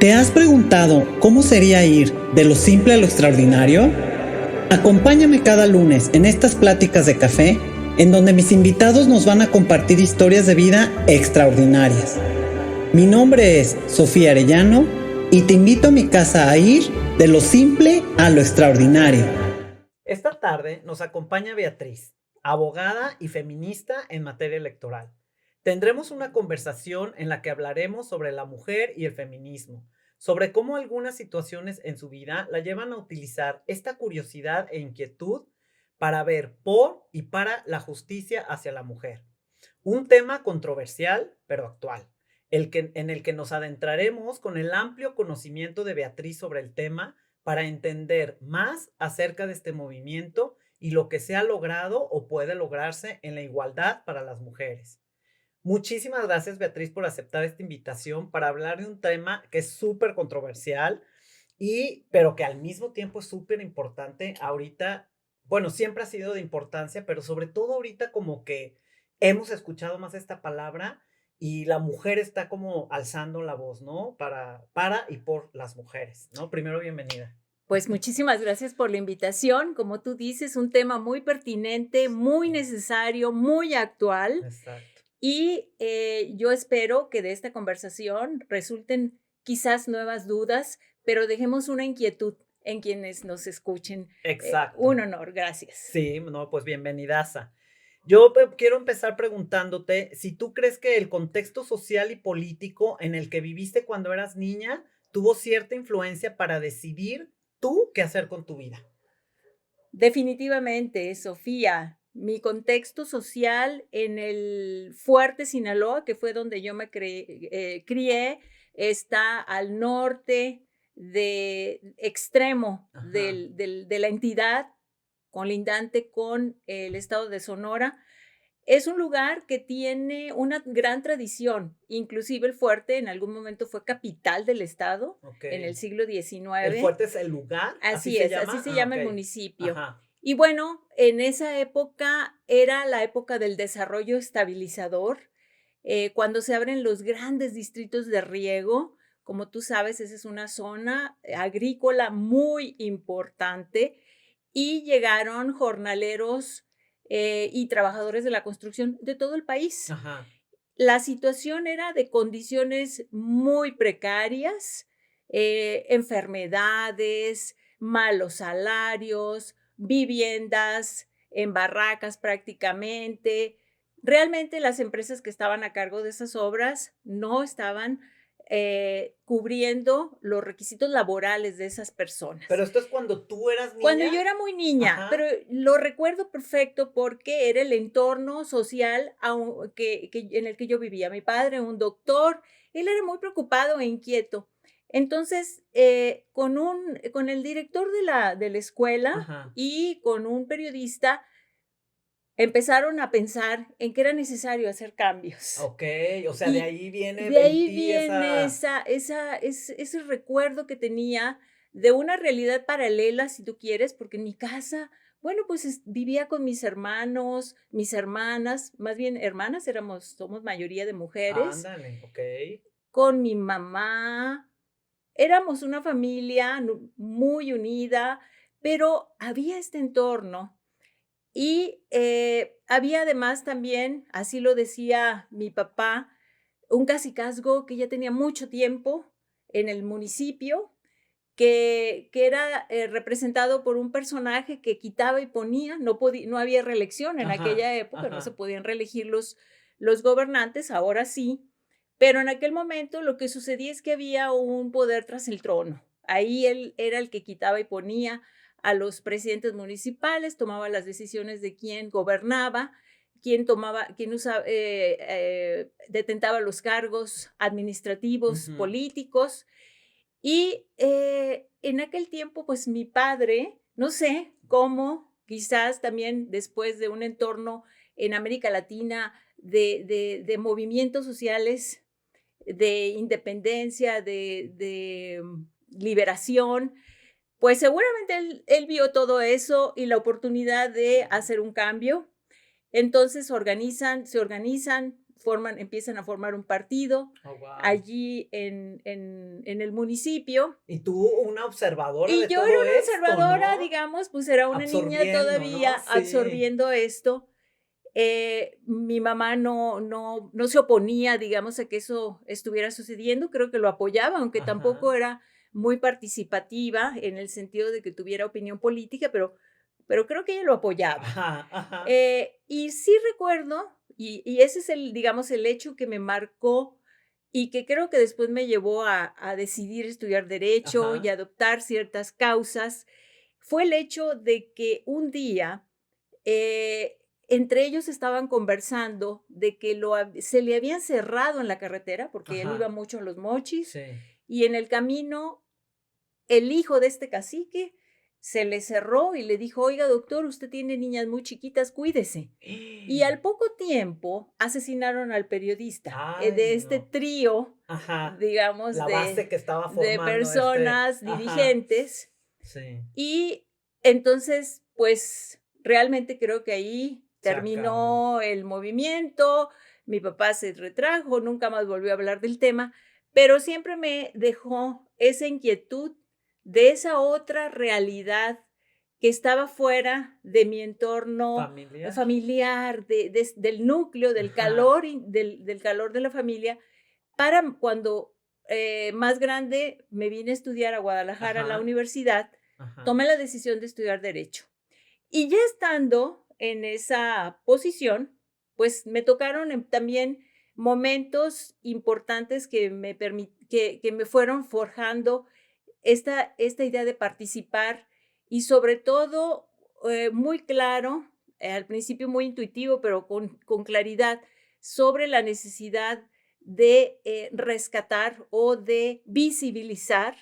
¿Te has preguntado cómo sería ir de lo simple a lo extraordinario? Acompáñame cada lunes en estas pláticas de café, en donde mis invitados nos van a compartir historias de vida extraordinarias. Mi nombre es Sofía Arellano y te invito a mi casa a ir de lo simple a lo extraordinario. Esta tarde nos acompaña Beatriz, abogada y feminista en materia electoral. Tendremos una conversación en la que hablaremos sobre la mujer y el feminismo, sobre cómo algunas situaciones en su vida la llevan a utilizar esta curiosidad e inquietud para ver por y para la justicia hacia la mujer. Un tema controversial, pero actual, en el que nos adentraremos con el amplio conocimiento de Beatriz sobre el tema para entender más acerca de este movimiento y lo que se ha logrado o puede lograrse en la igualdad para las mujeres. Muchísimas gracias, Beatriz, por aceptar esta invitación para hablar de un tema que es súper controversial pero que al mismo tiempo es súper importante ahorita. Bueno, siempre ha sido de importancia, pero sobre todo ahorita como que hemos escuchado más esta palabra y la mujer está como alzando la voz, ¿no? Para y por las mujeres, ¿no? Primero, bienvenida. Pues muchísimas gracias por la invitación. Como tú dices, un tema muy pertinente, muy necesario, muy actual. Exacto. Y yo espero que de esta conversación resulten quizás nuevas dudas, pero dejemos una inquietud en quienes nos escuchen. Exacto. Un honor, gracias. Sí, no, pues bienvenidaza. Yo quiero empezar preguntándote si tú crees que el contexto social y político en el que viviste cuando eras niña tuvo cierta influencia para decidir tú qué hacer con tu vida. Definitivamente, Sofía. Mi contexto social en el fuerte Sinaloa, que fue donde yo me crié, está al norte extremo Ajá. de la entidad, colindante con el estado de Sonora. Es un lugar que tiene una gran tradición, inclusive el fuerte en algún momento fue capital del estado en el Ok. siglo ¿El XIX. fuerte es el lugar? ¿Así Así se es, llama? así se Ah, llama el ok. municipio. Ajá. Y bueno, en esa época era la época del desarrollo estabilizador, cuando se abren los grandes distritos de riego. Como tú sabes, esa es una zona agrícola muy importante y llegaron jornaleros y trabajadores de la construcción de todo el país. Ajá. La situación era de condiciones muy precarias, enfermedades, malos salarios, viviendas en barracas prácticamente. Realmente las empresas que estaban a cargo de esas obras no estaban cubriendo los requisitos laborales de esas personas. Pero esto es cuando tú eras Cuando niña. yo era muy niña, Ajá. pero lo recuerdo perfecto porque era el entorno social en el que yo vivía. Mi padre, un doctor, él era muy preocupado e inquieto. Entonces, con el director de la escuela Ajá. y con un periodista, empezaron a pensar en que era necesario hacer cambios. Ok, o sea, de Y ahí viene de en ahí ti viene esa. ese recuerdo que tenía de una realidad paralela, si tú quieres, porque en mi casa, bueno, pues vivía con mis hermanos, mis hermanas, más bien hermanas, somos mayoría de mujeres, Ándale, ok. con mi mamá. Éramos una familia muy unida, pero había este entorno y había además también, así lo decía mi papá, un cacicazgo que ya tenía mucho tiempo en el municipio, que era representado por un personaje que quitaba y ponía, no había reelección en Ajá, aquella época, no se ajá. podían reelegir los gobernantes, ahora sí, pero en aquel momento lo que sucedía es que había un poder tras el trono. Ahí él era el que quitaba y ponía a los presidentes municipales, tomaba las decisiones de quién gobernaba, detentaba los cargos administrativos, Ujú. políticos. Y en aquel tiempo, pues mi padre, no sé cómo, quizás también después de un entorno en América Latina de movimientos sociales, de independencia, de liberación, pues seguramente él vio todo eso y la oportunidad de hacer un cambio. Entonces se organizan empiezan a formar un partido Oh, wow. allí en el municipio. Y tú, una observadora Y de yo todo era una esto, observadora, ¿no? digamos, pues era una niña Absorbiendo, todavía ¿no? Sí. absorbiendo esto. Mi mamá no se oponía, digamos, a que eso estuviera sucediendo, creo que lo apoyaba, aunque tampoco Ajá. era muy participativa en el sentido de que tuviera opinión política, pero creo que ella lo apoyaba. Ajá, ajá. Y sí recuerdo, y ese es el, digamos, el hecho que me marcó y que creo que después me llevó a decidir estudiar derecho y Ajá. adoptar ciertas causas, fue el hecho de que un día entre ellos estaban conversando de que se le habían cerrado en la carretera, porque él iba Ajá. mucho a Los Mochis, Sí. y en el camino el hijo de este cacique se le cerró y le dijo: "Oiga, doctor, usted tiene niñas muy chiquitas, cuídese". Y al poco tiempo asesinaron al periodista, Ay, de este no. trío, Ajá. digamos, La base que estaba de formando personas ajá. dirigentes. Sí. Y entonces, pues, realmente creo que ahí Se acabó. terminó el movimiento, mi papá se retrajo, nunca más volvió a hablar del tema, pero siempre me dejó esa inquietud de esa otra realidad que estaba fuera de mi entorno Familiar. familiar, del núcleo, del Ajá. calor, del calor de la familia, para cuando más grande me vine a estudiar a Guadalajara, a la Ajá. universidad, Ajá. tomé la decisión de estudiar derecho. Y ya estando en esa posición, pues me tocaron también momentos importantes que me fueron forjando esta idea de participar y sobre todo muy claro, al principio muy intuitivo, pero con claridad sobre la necesidad de rescatar o de visibilizar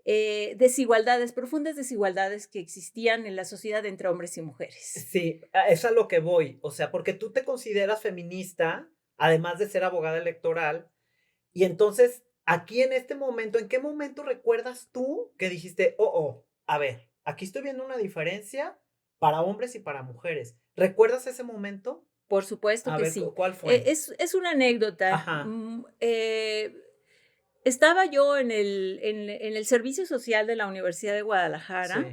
desigualdades, profundas desigualdades que existían en la sociedad entre hombres y mujeres. Sí, es a lo que voy. O sea, porque tú te consideras feminista, además de ser abogada electoral, y entonces, aquí en este momento, ¿en qué momento recuerdas tú que dijiste: a ver, aquí estoy viendo una diferencia para hombres y para mujeres"? ¿Recuerdas ese momento? Por supuesto A que ver, sí. ¿cuál fue? Es una anécdota. Ajá. Estaba yo en el servicio social de la Universidad de Guadalajara.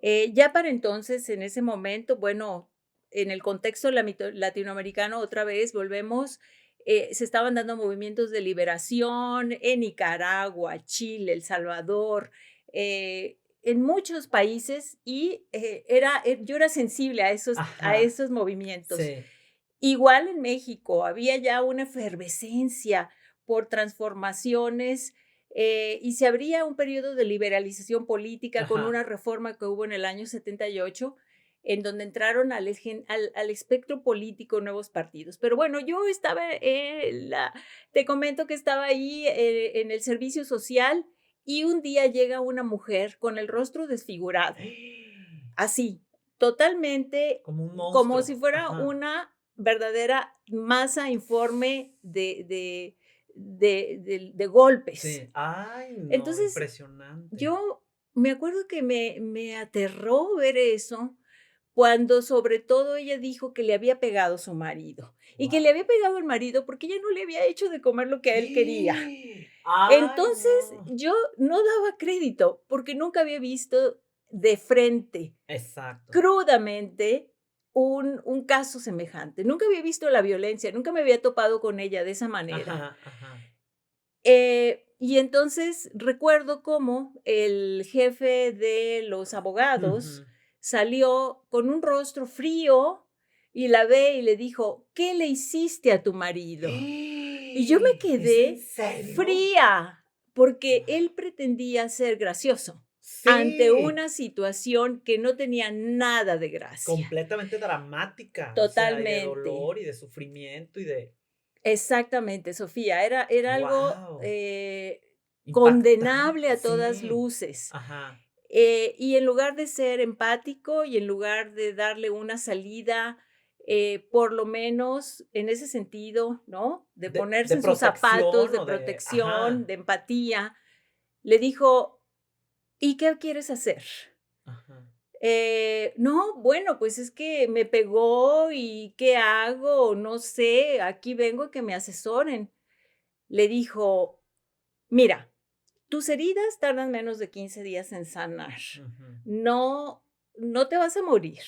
Sí. Ya para entonces, en ese momento, bueno, en el contexto latinoamericano, otra vez volvemos, se estaban dando movimientos de liberación en Nicaragua, Chile, El Salvador, en muchos países y yo era sensible a Ajá. esos movimientos. Sí. Igual en México, había ya una efervescencia por transformaciones, y se abría un periodo de liberalización política con Ajá. una reforma que hubo en el año 78, en donde entraron al espectro político nuevos partidos. Pero bueno, yo estaba, te comento que estaba ahí en el servicio social y un día llega una mujer con el rostro desfigurado, así, totalmente Como un como si monstruo. fuera Ajá. una verdadera masa informe de golpes. Sí. Ay, no, Entonces, impresionante. yo me acuerdo que me aterró ver eso, cuando sobre todo ella dijo que le había pegado su marido, y que Guau. le había pegado el marido porque ella no le había hecho de comer lo que él quería. Ay, Entonces, no. yo no daba crédito, porque nunca había visto de frente, Exacto. crudamente, un caso semejante. Nunca había visto la violencia, nunca me había topado con ella de esa manera. Ajá, ajá. Y entonces recuerdo cómo el jefe de los abogados Ujú. salió con un rostro frío y la ve y le dijo: "¿Qué le hiciste a tu marido?". Y yo me ¿Es en quedé serio? fría, porque Guau. él pretendía ser gracioso ante Sí, una situación que no tenía nada de gracia. completamente dramática, o sea, y de Totalmente. dolor, y de sufrimiento, y de Exactamente, Sofía, era algo, guau, impactante, condenable a todas sí. luces. Ajá. Y en lugar de ser empático y en lugar de darle una salida, por lo menos en ese sentido, ¿no? De De ponerse en sus zapatos, protección de o de protección, ajá, de empatía, le dijo: "¿Y qué quieres hacer?". ajá. No, bueno, pues es que me pegó y ¿qué hago? No sé, aquí vengo a que me asesoren. Le dijo: "Mira, tus heridas tardan menos de 15 días en sanar. Ujú. No, no te vas a morir.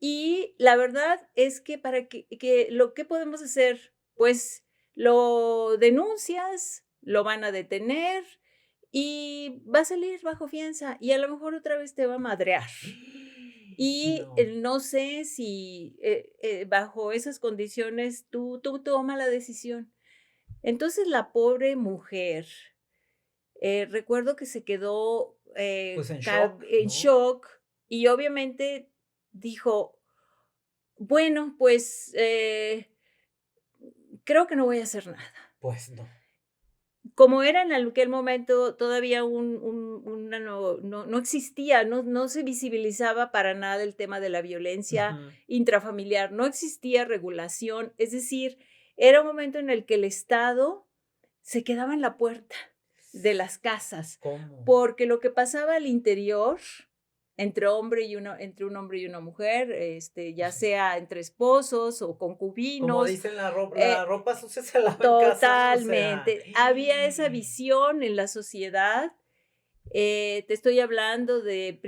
Y la verdad es que para que lo que podemos hacer, pues lo denuncias, lo van a detener y va a salir bajo fianza y a lo mejor otra vez te va a madrear. Y No, no sé si bajo esas condiciones tú toma la decisión". Entonces la pobre mujer, recuerdo que se quedó pues en shock, en ¿no? shock y obviamente dijo, bueno, pues creo que no voy a hacer nada. Pues no. Como era en aquel momento todavía una no existía, no se visibilizaba para nada el tema de la violencia Ujú. intrafamiliar, no existía regulación, es decir, era un momento en el que el Estado se quedaba en la puerta de las casas, ¿Cómo? porque lo que pasaba al interior, entre un hombre y una mujer, ya sea entre esposos o Como concubinos, dicen, la eh, ropa sucia se lava en casa, o sea. totalmente. Había esa visión en la sociedad. Te estoy hablando de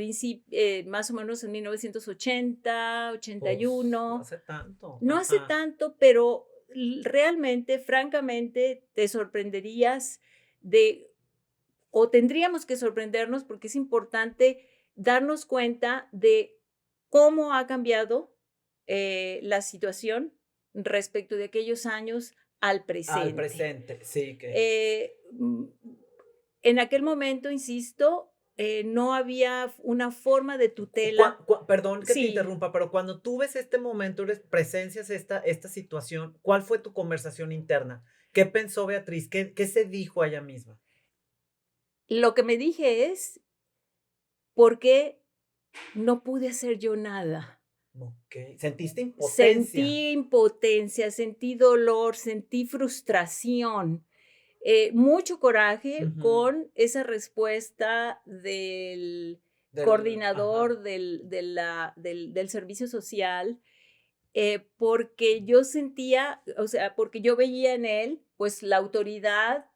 más o menos en 1980, Pues, no 81. hace tanto. No hace Ajá. tanto, pero realmente, francamente, te sorprenderías de, o tendríamos que sorprendernos porque es importante darnos cuenta de cómo ha cambiado la situación respecto de aquellos años al Al presente. presente, sí, que Eh, mm, en aquel momento, insisto, no había una forma de tutela. perdón que te Sí, interrumpa, pero cuando tú ves este momento, presencias esta situación, ¿cuál fue tu conversación interna? ¿Qué pensó Beatriz? ¿Qué se dijo a ella misma? lo que me dije es, ¿por qué no pude hacer yo nada? Okey, ¿sentiste impotencia? Sentí impotencia, sentí dolor, sentí frustración, mucho coraje Ujú. con esa respuesta del Ajá, coordinador del servicio social, porque yo sentía, o sea, porque yo veía en él, pues, la autoridad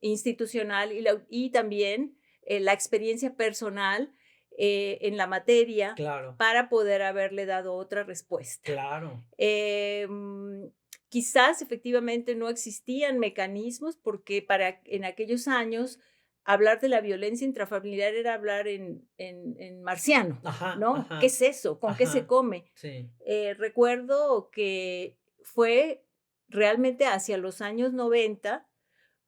institucional y también, la experiencia personal, en la materia claro, para poder haberle dado otra respuesta. claro. Em, Quizás efectivamente no existían mecanismos porque en aquellos años hablar de la violencia intrafamiliar era hablar en marciano, Ajá, ¿no? ¿Qué ajá, es eso? ¿Con qué se ajá, come? sí, Recuerdo que fue realmente hacia los años 90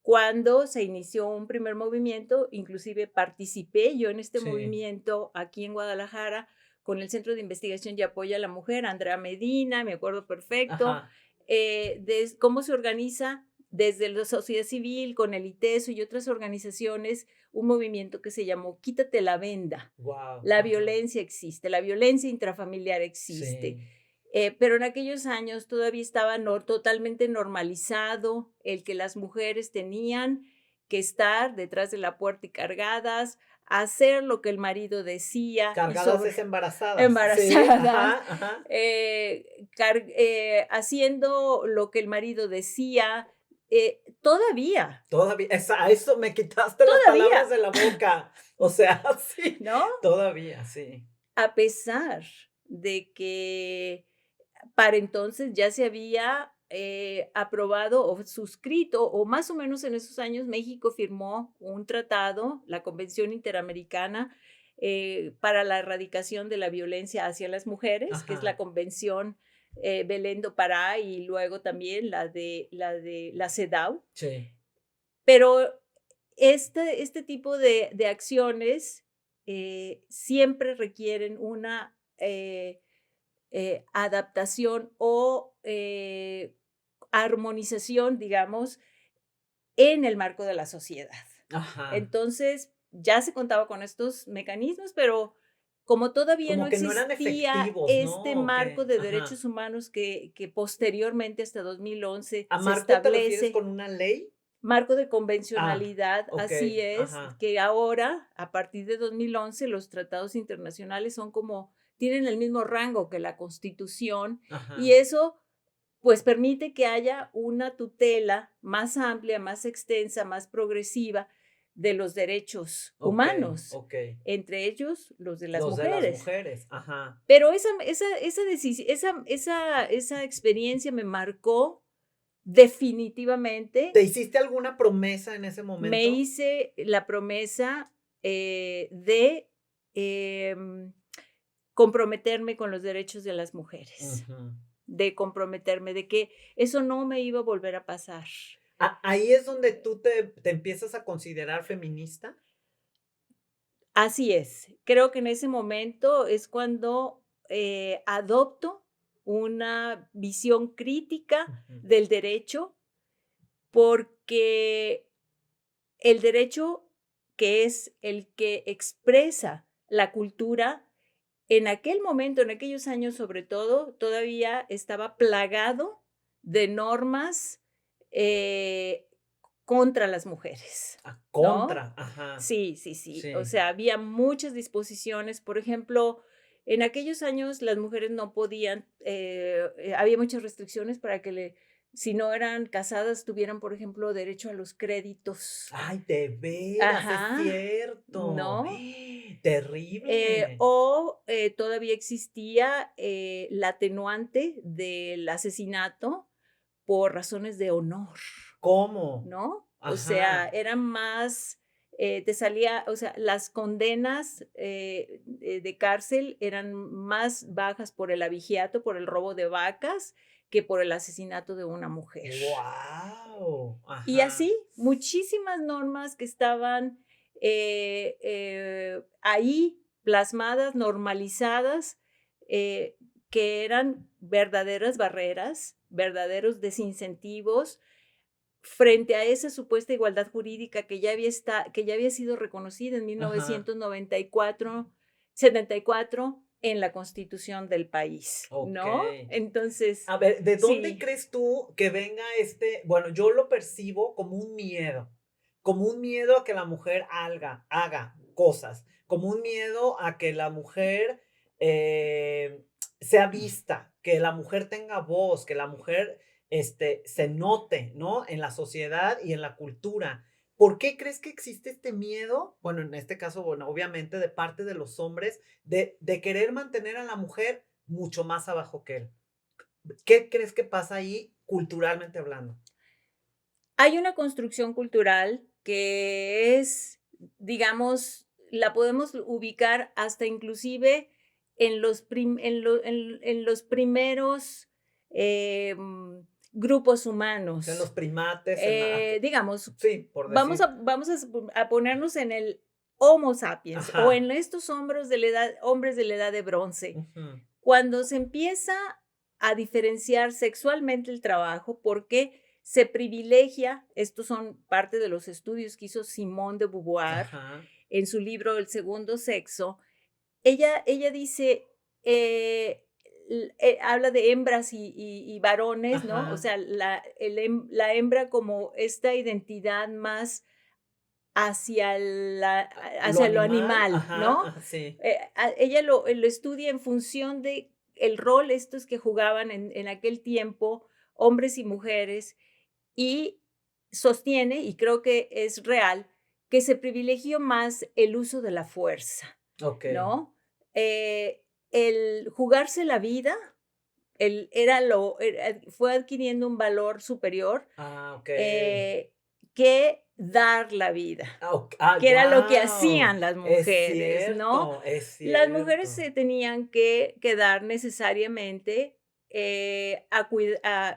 cuando se inició un primer movimiento, inclusive participé yo en este sí, movimiento aquí en Guadalajara con el Centro de Investigación y Apoyo a la Mujer, Andrea Medina, me acuerdo perfecto, ajá. de cómo se organiza desde la sociedad civil con el ITESO y otras organizaciones un movimiento que se llamó Quítate la venda. Guau, La ajá, violencia existe, la violencia intrafamiliar existe. sí, Pero en aquellos años todavía estaba totalmente normalizado el que las mujeres tenían que estar detrás de la puerta y cargadas, hacer lo que el marido decía y cargadas sobre es embarazadas, sí, embarazadas, ajá, ajá. haciendo lo que el marido decía, todavía, Todavía, a eso me quitaste las palabras todavía, de la boca. O sea, sí, ¿no? todavía, sí. A pesar de que para entonces ya se había, aprobado o suscrito, o más o menos en esos años México firmó un tratado, la Convención Interamericana, para la Erradicación de la Violencia hacia las Mujeres, que es la Ajá, Convención, Belén do Pará, y luego también la CEDAW. sí, Pero este tipo de acciones, siempre requieren una, adaptación o, armonización, digamos, en el marco de la sociedad. ajá. Entonces, ya se contaba con estos mecanismos, pero como todavía no Como que no eran existía efectivos, este ¿no? ¿O marco qué? de Ajá. derechos humanos que posteriormente, hasta 2011, ¿A se marco te refieres establece. con una ley? marco de Ah, convencionalidad, así okey, es, ajá, que ahora, a partir de 2011, los tratados internacionales son como tienen el mismo rango que la Constitución, y ajá. eso, pues, permite que haya una tutela más amplia, más extensa, más progresiva de los derechos Okey, humanos, okey. entre ellos los de las Los de las mujeres. mujeres, ajá. Pero esa experiencia me marcó definitivamente. ¿Te hiciste alguna promesa en ese Me momento? hice la promesa, de, em, comprometerme con los derechos de las mujeres, Ujú. de comprometerme, de que eso no me iba a volver a pasar. ¿Ahí es donde tú te empiezas a considerar feminista? Así es. Creo que en ese momento es cuando, adopto una visión crítica Ujú. del derecho, porque el derecho, que es el que expresa la cultura, en aquel momento, en aquellos años, sobre todo, todavía estaba plagado de normas, eh, contra las mujeres, Ah, ¿no? contra, ajá, Sí, sí, sí. O sí. sea, había muchas disposiciones. Por ejemplo, en aquellos años las mujeres no podían, había muchas restricciones para que si no eran casadas, tuvieran, por ejemplo, derecho a los créditos. Ay, de veras, es Ajá, cierto. ¿no? Terrible. Todavía existía, la atenuante del asesinato por razones de honor, ¿Cómo? ¿no? O sea, Ajá. era más, te salía, o sea, las condenas, de cárcel eran más bajas por el abigeato, por el robo de vacas, que por el asesinato de una mujer. Guau. Y Ajá. así, muchísimas normas que estaban, ahí plasmadas, normalizadas, eh, que eran verdaderas barreras, verdaderos desincentivos frente a esa supuesta igualdad jurídica que ya había sido reconocida en Ajá. 1994, 74 en la Constitución del país, ¿no? Okey. Entonces, A ver, ¿de dónde sí. crees tú que venga bueno, yo lo percibo como un miedo a que la mujer haga cosas, como un miedo a que la mujer, eh, sea vista, que la mujer tenga voz, que la mujer, se note, ¿no? En la sociedad y en la cultura. ¿Por qué crees que existe este miedo? Bueno, en este caso, bueno, obviamente de parte de los hombres, de querer mantener a la mujer mucho más abajo que él. ¿Qué crees que pasa ahí culturalmente hablando? Hay una construcción cultural que es, digamos, la podemos ubicar hasta inclusive en los en los primeros, grupos O sea, en los humanos. primates, en la Digamos, sí, por decir. vamos a ponernos en el Homo sapiens o Ajá. en estos hombres de la edad de bronce. Ujú. Cuando se empieza a diferenciar sexualmente el trabajo, porque se privilegia, estos son parte de los estudios que hizo Simone de Beauvoir Ajá. en su libro El segundo sexo. Ella dice, habla de hembras y varones, ¿no? O Ajá. sea, la hembra como esta identidad más ¿Lo hacia lo animal? animal, Ajá, ¿no? ajá, sí. Ella lo estudia en función de el rol estos que jugaban en aquel tiempo, hombres y mujeres, y sostiene, y creo que es real, que se privilegió más el uso de la fuerza, Okey. ¿no? El jugarse la vida, fue adquiriendo un valor superior, Ah, okey. eh, que dar la vida, que era lo que Guau, hacían las mujeres, ¿no? es Las mujeres cierto. se tenían que quedar necesariamente,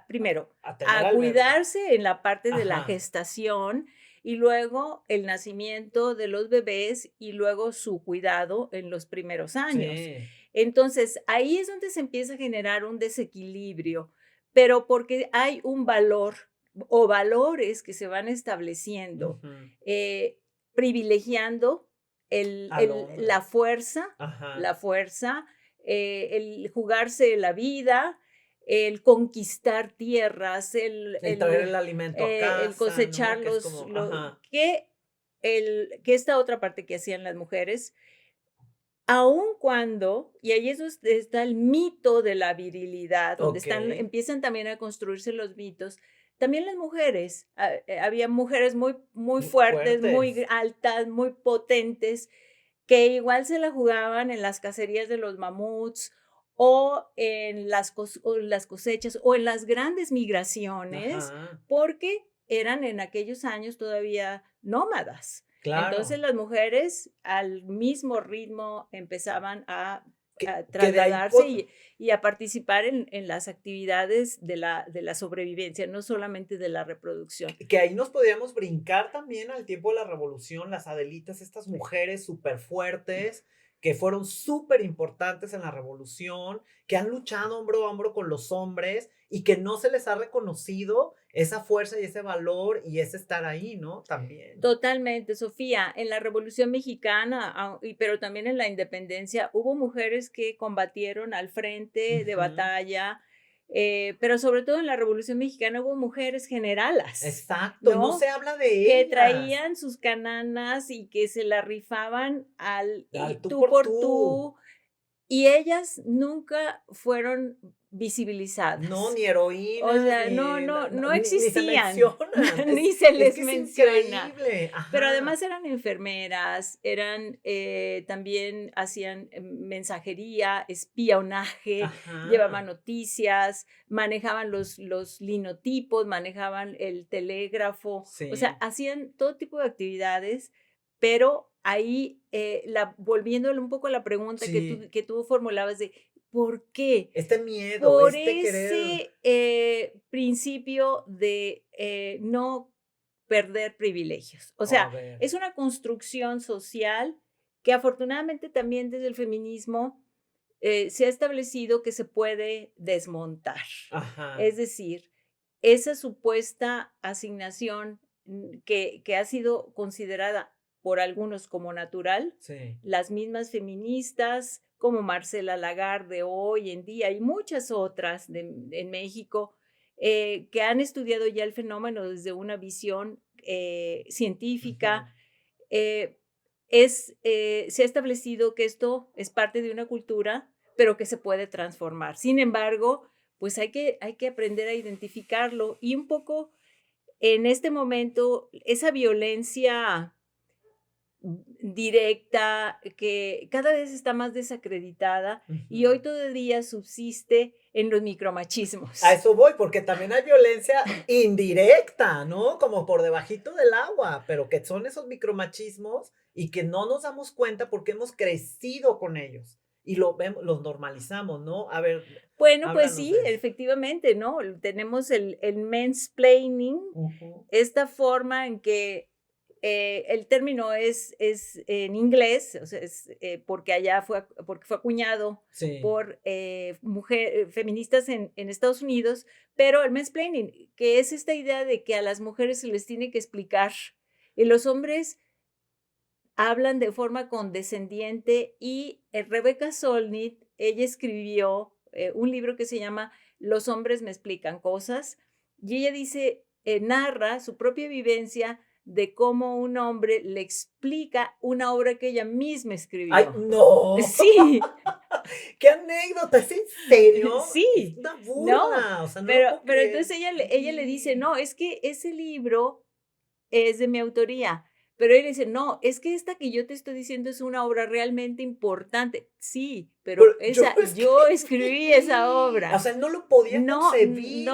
primero, A tener a al bebé. cuidarse en la parte de la Ajá. gestación y luego el nacimiento de los bebés y luego su cuidado en los primeros años. Sí. Entonces, ahí es donde se empieza a generar un desequilibrio, pero porque hay un valor o valores que se van estableciendo, Ujú. privilegiando Al hombre. la fuerza, Ajá. el jugarse la vida, el conquistar tierras, El traer el alimento a el casa, cosechar ¿no? Que es como, ajá, que esta otra parte que hacían las mujeres, aun cuando, y ahí es donde está el mito de la virilidad, donde están, okey, empiezan también a construirse los mitos. También las mujeres, había mujeres muy, muy fuertes, muy fuertes. altas, muy potentes, que igual se la jugaban en las cacerías de los mamuts o en o las cosechas o en las grandes migraciones, Ajá, porque eran en aquellos años todavía nómadas. Entonces claro. las mujeres al mismo ritmo empezaban a Que de ahí trasladarse y a participar en las actividades de la sobrevivencia, no solamente de la reproducción. que ahí nos podíamos brincar también al tiempo de la revolución, las Adelitas, estas mujeres súper fuertes que fueron súper importantes en la revolución, que han luchado hombro a hombro con los hombres y que no se les ha reconocido esa fuerza y ese valor y ese estar ahí, ¿no? También. Totalmente, Sofía. En la Revolución Mexicana, pero también en la independencia, hubo mujeres que combatieron al frente de Ujú. batalla, pero sobre todo en la Revolución Mexicana hubo mujeres generalas, Exacto, y no ¿no? se habla de Que ellas. traían sus cananas y que se la rifaban al Al y tú tú por por tú. tú, y ellas nunca fueron No, visibilizadas. ni O heroínas, sea, no ni se existían, mencionan. ni se Es les que es menciona. increíble. Pero Ajá, además eran enfermeras, también hacían mensajería, espionaje, llevaban ajá. noticias, manejaban los linotipos, manejaban el telégrafo, o sea, Sí, hacían todo tipo de actividades, pero ahí, volviéndole un poco a la pregunta sí. que tú formulabas de ¿por qué? Este miedo, Por este querer. ese, principio de, no perder privilegios. O A sea, ver. es una construcción social que afortunadamente también desde el feminismo, se ha establecido que se puede desmontar. Ajá. Es decir, esa supuesta asignación, que ha sido considerada por algunos como natural, Sí. las mismas feministas como Marcela Lagarde hoy en día y muchas otras en México, que han estudiado ya el fenómeno desde una visión, científica, Ujú. eh, se ha establecido que esto es parte de una cultura, pero que se puede transformar. Sin embargo, pues hay que aprender a identificarlo y un poco en este momento esa violencia directa, que cada vez está más desacreditada y hoy Ujú. todavía subsiste en los A micromachismos. eso voy, porque también hay violencia indirecta, ¿no? Como por debajito del agua, pero que son esos micromachismos y que no nos damos cuenta porque hemos crecido con ellos y lo vemos, los normalizamos, ¿no? A ver, Bueno, pues háblanos sí, de eso. efectivamente, ¿no? Tenemos el mansplaining, Ujú. esta forma en que el término es en inglés, o sea, porque porque fue acuñado Sí. por feministas en Estados Unidos, pero el mansplaining, que es esta idea de que a las mujeres se les tiene que explicar y los hombres hablan de forma condescendiente y Rebecca Solnit, ella escribió un libro que se llama Los hombres me explican cosas y ella dice, narra su propia vivencia de cómo un hombre le explica una obra que ella misma ¡Ay, escribió. no! Sí, ¡Qué anécdota! ¿Es en serio? Es sí, una no, burla, o sea, no lo puedo pero creer. entonces ella le dice, no, es que ese libro es de mi autoría. Pero él dice, no, es que esta que yo te estoy diciendo es una obra realmente importante. Sí, Pero pero yo lo yo escribí esa escribí. O obra. sea, no lo podía No, concebir en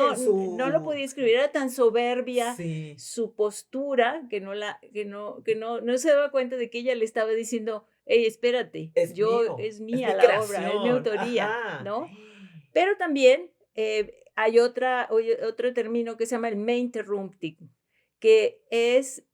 no lo su. podía escribir, era tan soberbia Sí, su postura no se daba cuenta de que ella le estaba diciendo, hey, espérate, es mío, es es mía mi la obra, es mi creación. autoría, Ajá. ¿no? Pero también hay otro término que se llama el interrupting, que es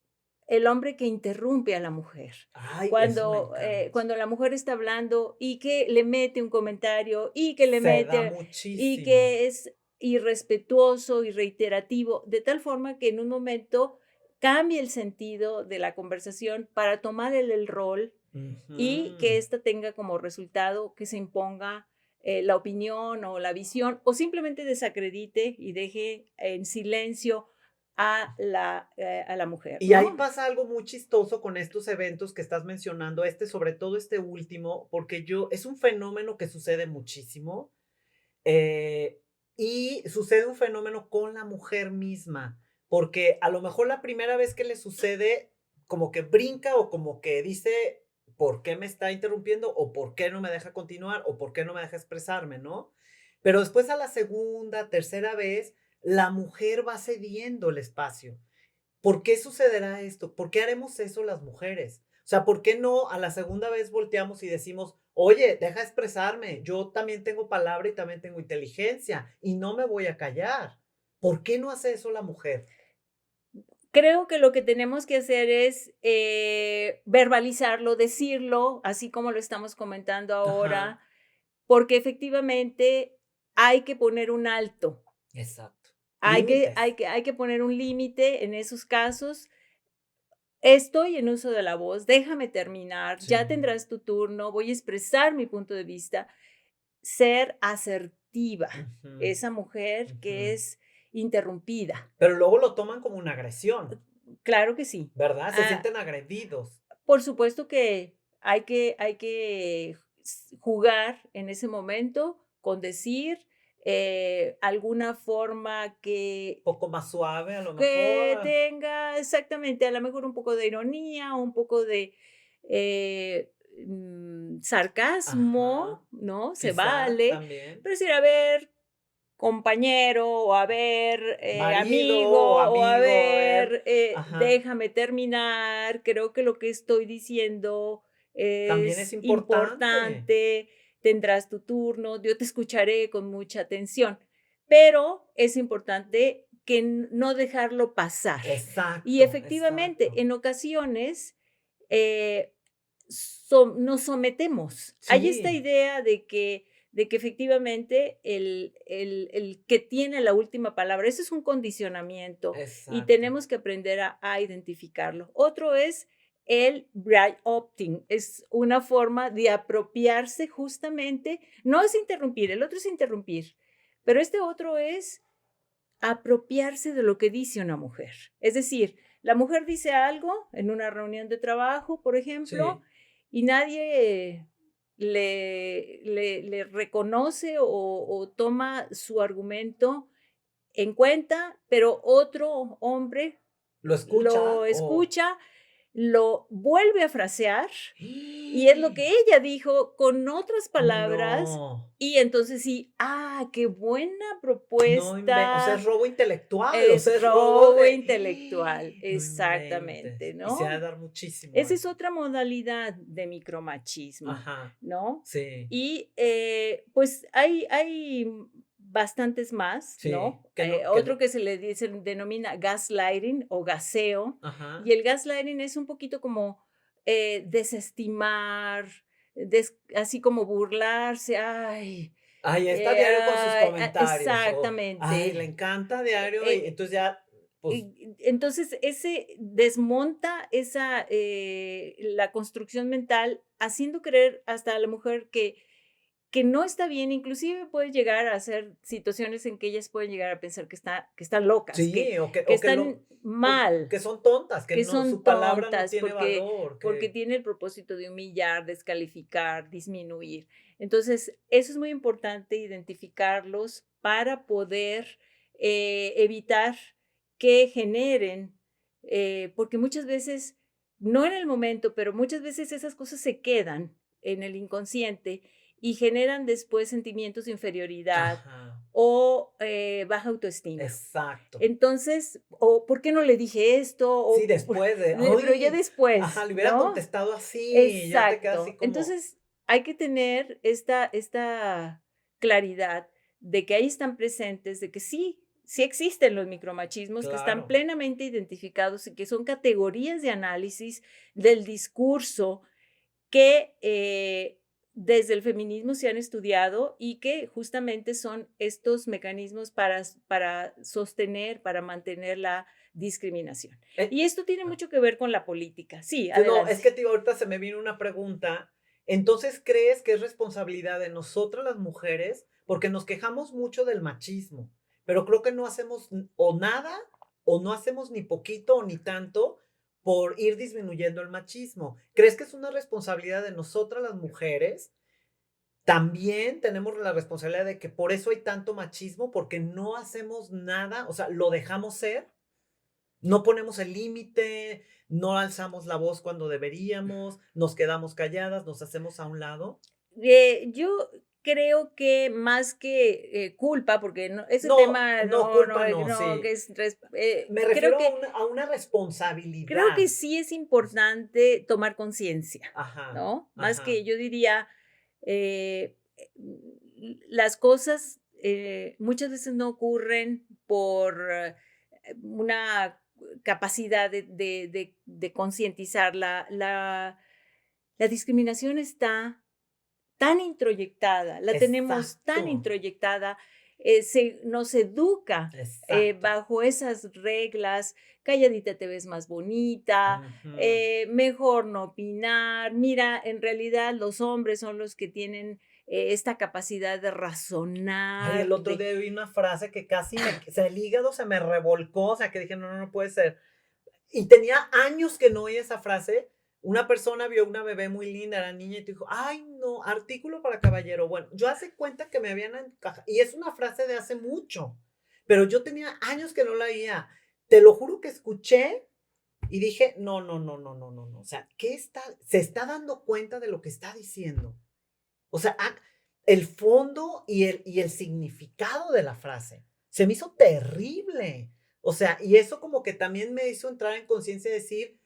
el hombre que interrumpe a la mujer. Ay, eso me encanta. Cuando la mujer está hablando y que le mete un comentario Se da y muchísimo. que es irrespetuoso y reiterativo, de tal forma que en un momento cambia el sentido de la conversación para tomar el rol y que Ujú. ésta tenga como resultado que se imponga la opinión o la visión, o simplemente desacredite y deje en silencio a la mujer, Y ahí ¿no? pasa algo muy chistoso con estos eventos que estás mencionando, sobre todo este último, porque es un fenómeno que sucede muchísimo, eh, y sucede un fenómeno con la mujer misma, porque a lo mejor la primera vez que le sucede, como que brinca o como que dice, ¿por qué me está interrumpiendo? O ¿por qué no me deja continuar? O ¿por qué no me deja expresarme? ¿No? Pero después a la segunda, tercera vez, la mujer va cediendo el espacio. ¿Por qué sucederá esto? ¿Por qué haremos eso las mujeres? O sea, ¿por qué no a la segunda vez volteamos y decimos, oye, deja expresarme, yo también tengo palabra y también tengo inteligencia y no me voy a callar? ¿Por qué no hace eso la mujer? Creo que lo que tenemos que hacer es, verbalizarlo, decirlo, así como lo estamos comentando Ajá, ahora, porque efectivamente hay que poner un alto, exacto. hay que hay Límites. que hay que poner un límite en esos casos. Estoy en uso de la voz, déjame terminar, ya Sí. tendrás tu turno, voy a expresar mi punto de vista. Ser asertiva, Ujú, esa mujer ujú. que es interrumpida. Pero luego lo toman como una agresión, Claro que sí. ¿verdad? Se Ah, sienten agredidos. por supuesto que hay que jugar en ese momento con decir, alguna forma Poco más suave a lo que mejor. tenga exactamente, a lo mejor un poco de ironía, un poco de, sarcasmo, Ajá, ¿no? Se quizá vale, también. pero decir: "A ver, compañero", o "A ver, Marido amigo", o o "A amigo, a ver. ver, Ajá. déjame terminar, creo que lo que estoy diciendo También es es importante. importante, tendrás tu turno, yo te escucharé con mucha atención", pero es importante que no dejarlo pasar. Y Exacto, efectivamente, exacto. en ocasiones, eh, nos sometemos. Hay esta Sí, idea de que efectivamente el que tiene la última palabra, eso es un condicionamiento y exacto. tenemos que aprender a identificarlo. Otro es el bright opting, es una forma de apropiarse justamente, no es interrumpir, el otro es interrumpir, pero este otro es apropiarse de lo que dice una mujer. Es decir, la mujer dice algo en una reunión de trabajo, por ejemplo, Sí. y nadie le reconoce o toma su argumento en cuenta, pero otro hombre ¿Lo escucha lo o? escucha, lo vuelve a frasear y es lo que ella dijo con otras palabras, No, y entonces sí, qué buena no o sea, es propuesta, robo intelectual, o sea, es es robo robo de intelectual, no exactamente, inventes. Y se ha de ¿no? dar muchísimo Esa es eso. otra modalidad de micromachismo, Ajá, ¿no? sí, Y, pues, hay bastantes más, ¿no? sí, que no Otro que se denomina gaslighting o gaseo, y ajá. el gaslighting es un poquito como, desestimar, así como burlarse, Ay, está diario con sus comentarios, o, ay, le exactamente. encanta diario, y Eh entonces ya, pues, entonces, ese desmonta la construcción mental, haciendo creer hasta a la mujer que no está bien, inclusive puede llegar a ser situaciones en que ellas pueden llegar a pensar que están locas, sí, que están mal, que son tontas, que que no, son su palabra no tontas, tiene valor, porque que tiene el propósito de humillar, descalificar, disminuir. Entonces, eso es muy importante identificarlos para poder, evitar que generen, porque muchas veces, no en el momento, pero muchas veces esas cosas se quedan en el inconsciente y generan después sentimientos de inferioridad ajá, o, baja autoestima. exacto. Entonces, o ¿por qué no le dije esto? Sí, O por después de, pero ya ay, después, ajá, le hubiera ¿no? contestado así, y ya te quedas así Exacto. como, Entonces, hay que tener esta claridad de que ahí están presentes, de que sí existen los micromachismos, que están claro. plenamente identificados y que son categorías de análisis del discurso que, desde el feminismo se han estudiado y que justamente son estos mecanismos para sostener, para mantener la discriminación. Eh, Y esto tiene ah, mucho que ver con la política. Sí, sí, no, es adelante. que, tío, ahorita se me vino una pregunta Entonces, ¿crees que es responsabilidad de nosotras las mujeres? Porque nos quejamos mucho del machismo, pero creo que no hacemos o nada, o no hacemos ni poquito o ni tanto por ir disminuyendo el machismo. ¿Crees que es una responsabilidad de nosotras las mujeres? También tenemos la responsabilidad de que por eso hay tanto machismo, porque no hacemos nada, o sea, lo dejamos ser, no ponemos el límite, no alzamos la voz cuando deberíamos, nos quedamos calladas, nos hacemos a un lado. Yo creo que más que, culpa, porque no ese No, tema no, culpa no, no, sí. que es Me creo refiero que a una creo que responsabilidad. sí es importante tomar conciencia, Ajá, ¿no? Más ajá. que yo diría, las cosas, muchas veces no ocurren por una capacidad de concientizar. La discriminación está tan introyectada, la tenemos tan Exacto, introyectada, nos educa exacto. bajo esas reglas, calladita te ves más bonita, Ujú. mejor no opinar, mira, en realidad los hombres son los que tienen esta capacidad de Ay, razonar, el otro día vi una frase que casi o sea, el hígado se me revolcó, o sea, que dije: "No, no, no puede ser". Y tenía años que no oía esa frase. Una persona vio una bebé muy linda, era niña, y dijo: "Ay, no, artículo para caballero". Bueno, yo hace cuenta que me habían encaja y es una frase de hace mucho, pero yo tenía años que no la oía. Te lo juro que escuché y dije: "No, no, no, no, no, no, no". O sea, ¿qué está se está dando cuenta de lo que está diciendo? O sea, el fondo y el significado de la frase. Se me hizo terrible. O sea, y eso como que también me hizo entrar en conciencia y decir,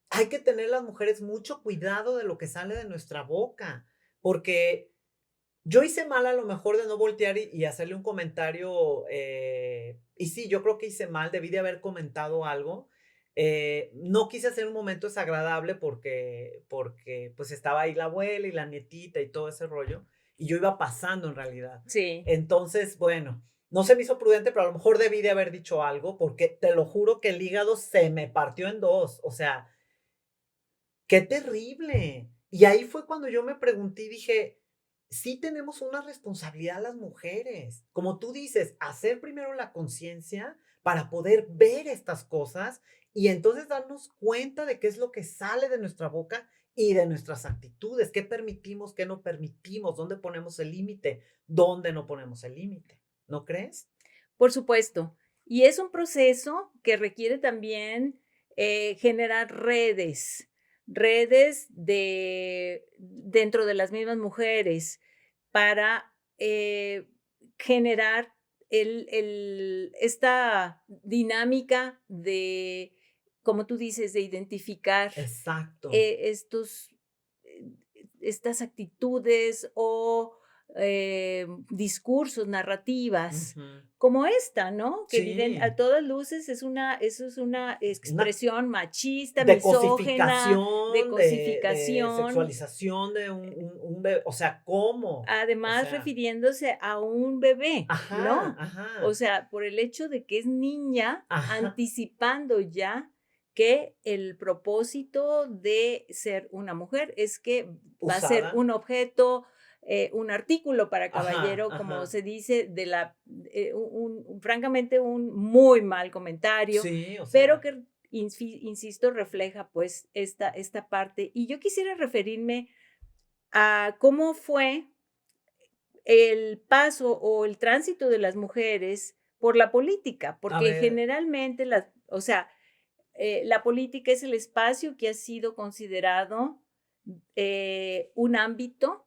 hay que tener las mujeres mucho cuidado de lo que sale de nuestra boca, porque yo hice mal a lo mejor de no voltear y hacerle un comentario, y sí, yo creo que hice mal, debí de haber comentado algo. No quise hacer un momento desagradable porque pues estaba ahí la abuela y la nietita y todo ese rollo, y yo iba pasando en realidad. sí. Entonces, bueno, no se me hizo prudente, pero a lo mejor debí de haber dicho algo, porque te lo juro que el hígado se me partió en dos. O sea, qué terrible. Y ahí fue cuando yo me pregunté y dije, sí tenemos una responsabilidad las mujeres. Como tú dices, hacer primero la conciencia para poder ver estas cosas y entonces darnos cuenta de qué es lo que sale de nuestra boca y de nuestras actitudes, qué permitimos, qué no permitimos, dónde ponemos el límite, dónde no ponemos el límite. ¿No crees? Por supuesto. Y es un proceso que requiere también generar redes dentro de las mismas mujeres para generar esta dinámica de, como tú dices, de identificar Exacto. estos, eh, estas actitudes o discursos, narrativas, Ujú. como esta, ¿no? Que a Sí, todas luces eso es una una expresión machista, de misógena, de cosificación, de cosificación, sexualización de un bebé, o sea, ¿cómo? O además sea, refiriéndose a un bebé, ajá, ¿no? O ajá, sea, por el hecho de que es niña, ajá, anticipando ya que el propósito de ser una mujer es que va a ser usada, un objeto, un artículo para ajá, caballero, como ajá. se dice, francamente, un muy mal comentario, Sí, o pero sea, que, insisto, refleja pues esta parte. Y yo quisiera referirme a cómo fue el paso o el tránsito de las mujeres por la política, a porque ver, generalmente o sea, la política es el espacio que ha sido considerado un ámbito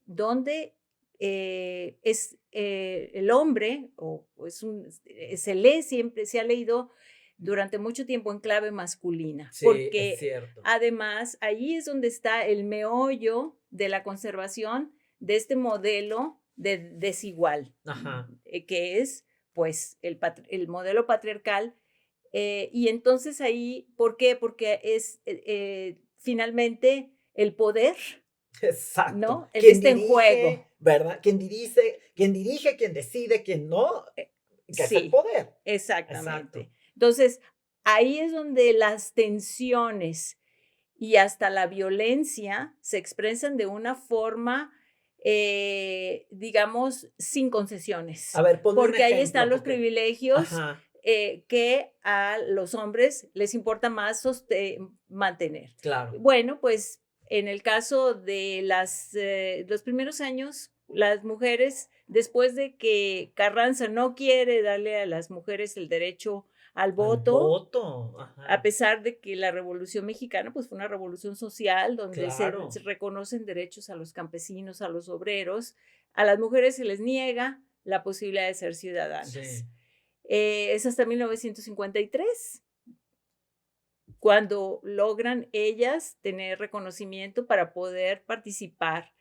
donde es el hombre, o se lee siempre, se ha leído durante mucho tiempo en clave masculina, sí, es porque cierto. además allí es donde está el meollo de la conservación de este modelo desigual, Ajá, que es pues el modelo patriarcal y entonces ahí, ¿por qué? Porque es finalmente el poder, exacto. ¿no? El que Quien está en dirige, juego. ¿verdad? Quien dirige, quien decide, quien no, Eh, que es el sí, poder. exactamente. Exacto. Entonces, ahí es donde las tensiones y hasta la violencia se expresan de una forma, digamos, sin A concesiones, ver, ponme un porque ahí están ejemplo, los porque privilegios ajá, que a los hombres les importa más mantener. claro. Bueno, pues en el caso de los primeros años, las mujeres, después de que Carranza no quiere darle a las mujeres el derecho al Al voto, voto, a ajá, pesar de que la Revolución Mexicana, pues, fue una revolución social donde se claro, reconocen derechos a los campesinos, a los obreros, a las mujeres se les niega la posibilidad de ser ciudadanas. sí. Es hasta 1953 cuando logran ellas tener reconocimiento para poder participar.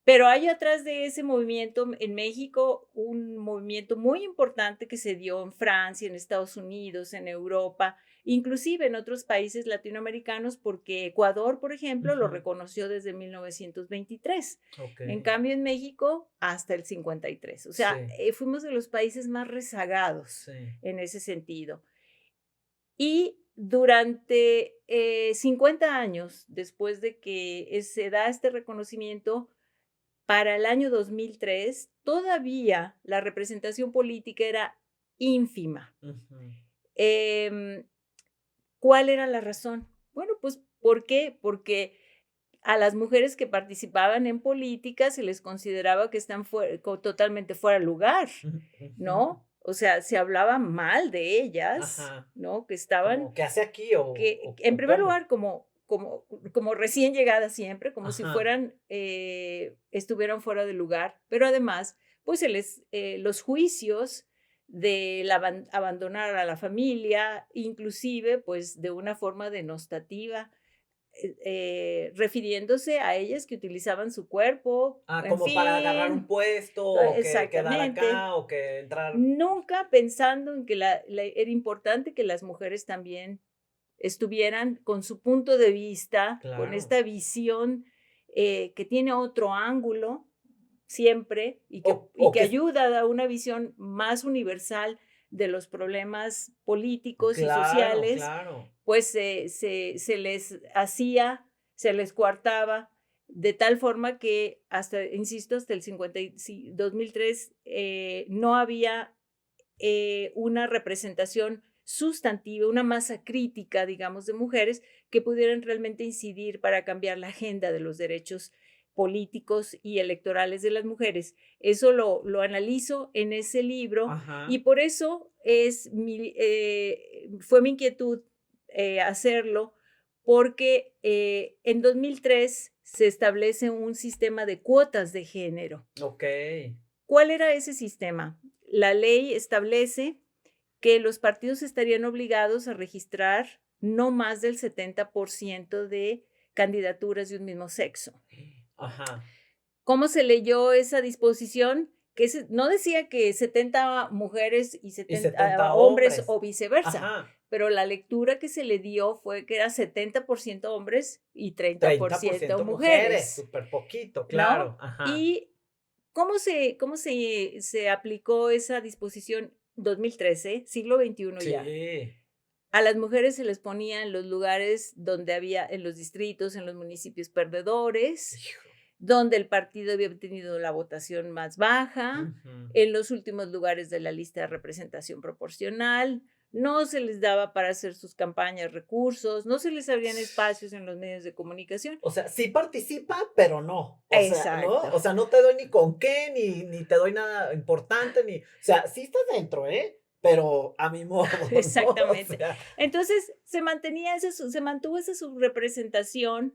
Pero hay atrás de ese movimiento en México un movimiento muy importante que se dio en Francia, en Estados Unidos, en Europa, inclusive en otros países latinoamericanos, porque Ecuador, por ejemplo, lo Ujú, reconoció desde 1923. En okey, cambio, en México, hasta el 53. O sea, sí, fuimos de los países más rezagados sí, en ese sentido. Y durante 50 años después de que se da este reconocimiento, para el año 2003 todavía la representación política era ínfima. ujú. Em, ¿Cuál era la razón? Bueno, pues, ¿por qué? Porque a las mujeres que participaban en política se les consideraba que están totalmente fuera de lugar, Ujú, ujú. ¿no? O sea, se hablaba mal de ellas, Ajá, ¿no? Que estaban como, ¿qué hace aquí en o primer cómo? lugar, como recién llegadas siempre, como si Ajá, fueran, estuvieran fuera de lugar, pero además, pues los juicios de abandonar a la familia, inclusive, pues de una forma denostativa, refiriéndose a ellas que utilizaban su cuerpo, en como para agarrar un fin, puesto, o que quedar exactamente. acá, o que entrar Nunca pensando en que era importante que las mujeres también estuvieran con su punto de vista, con claro. esta visión, que tiene otro ángulo siempre O y que que ayuda a una visión más universal de los problemas políticos y claro, sociales, claro. pues se les hacía, se les coartaba de tal forma que hasta, insisto, hasta el 2003 no había una representación sustantiva, una masa crítica, digamos, de mujeres que pudieran realmente incidir para cambiar la agenda de los derechos políticos y electorales de las mujeres. Eso lo analizo en ese libro y Ajá, por eso fue mi inquietud hacerlo, porque en 2003 se establece un sistema de cuotas de género. okey. ¿Cuál era ese sistema? La ley establece que los partidos estarían obligados a registrar no más del 70% de candidaturas de un mismo sexo. Ajá. ¿Cómo se leyó esa disposición? Que no decía que 70 mujeres y Y 70 70 hombres hombres. o viceversa, Ajá, pero la lectura que se le dio fue que era 70% hombres y 30% 30% mujeres, mujeres, súper poquito, ¿no? claro, ajá. Y ¿cómo se aplicó esa disposición? 2013, siglo XXI ya. Sí. A las mujeres se les ponía en los lugares donde había, en los distritos, en los municipios perdedores, Hijo. donde el partido había obtenido la votación más baja, Ujú. en los últimos lugares de la lista de representación proporcional. No se les daba para hacer sus campañas recursos, no se les abrían espacios en los medios de comunicación. O sea, sí participa, pero no. O sea, ¿no? Exacto, O sea, no te doy ni con qué, ni te doy nada importante, ni o sea, sí estás dentro, ¿eh? Pero a mi modo, ¿no? O exactamente. sea, Entonces, se mantuvo esa subrepresentación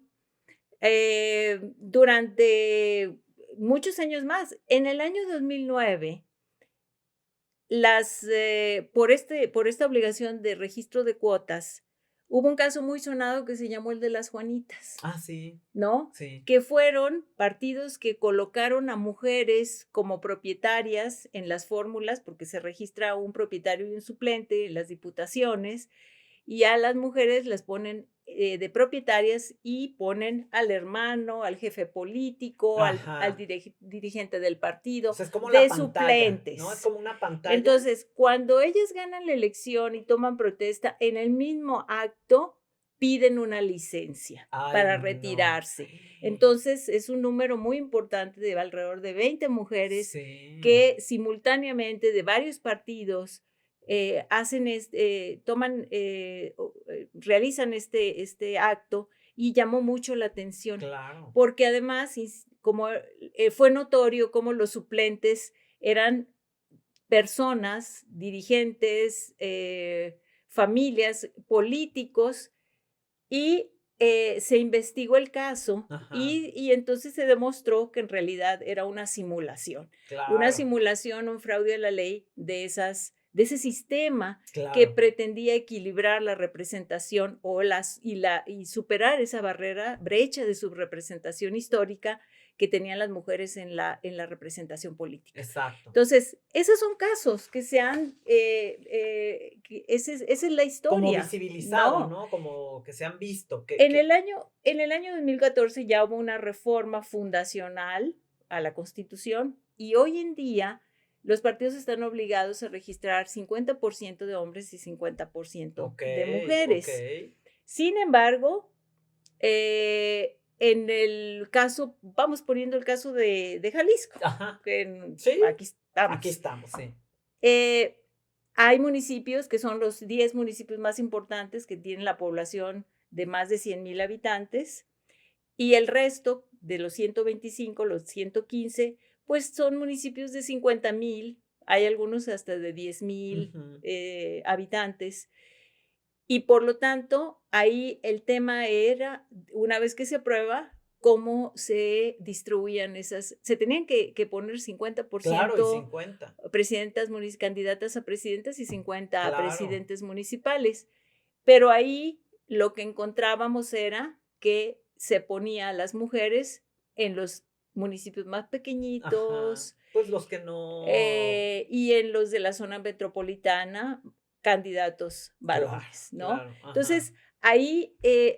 durante muchos años más. En el año 2009, por esta obligación de registro de cuotas, hubo un caso muy sonado que se llamó el de las Juanitas, sí, ¿no? sí. Que fueron partidos que colocaron a mujeres como propietarias en las fórmulas, porque se registra un propietario y un suplente en las diputaciones, y a las mujeres las ponen de propietarias y ponen al hermano, al jefe político, al Ajá. dirigente del O partido, sea, es como la de pantalla, ¿no? Es suplentes. como una pantalla. Entonces, cuando ellas ganan la elección y toman protesta en el mismo acto, piden una licencia para Ay, no. retirarse. Entonces, es un número muy importante de alrededor de 20 mujeres Sí. que simultáneamente de varios partidos realizan este acto y llamó mucho la atención, Claro. porque además, como fue notorio cómo los suplentes eran personas, dirigentes, familias, políticos, y se investigó el caso Ajá. y entonces se demostró que en realidad era una Claro, simulación, un fraude a la ley de ese sistema que claro. pretendía equilibrar la representación y superar esa brecha de subrepresentación histórica que tenían las mujeres en la representación política. Exacto. Entonces, esos son casos que esa es la Como historia, visibilizado, ¿no? ¿no? Como que se han visto, En el año 2014 ya hubo una reforma fundacional a la Constitución y hoy en día los partidos están obligados a registrar 50% de hombres y 50% de okey, mujeres. okey. Sin embargo, en el caso, vamos poniendo el caso de Jalisco, Ajá. que Sí, aquí aquí estamos. estamos, sí. Eh, Hay municipios que son los 10 municipios más importantes que tienen la población de más de 100,000 habitantes y el resto de los 125, los 115, pues son municipios de 50,000, hay algunos hasta de 10,000 Ujú. habitantes. Y por lo tanto, ahí el tema era, una vez que se aprueba, cómo se distribuían se tenían que poner Claro, y 50% 50. candidatas a presidentas y 50 a Claro. presidentes municipales. Pero ahí lo que encontrábamos era que se ponía a las mujeres en los municipios más Ajá. pequeñitos, Pues los que no y en los de la zona metropolitana, candidatos claro, varones, ¿no? claro, ajá. Entonces, ahí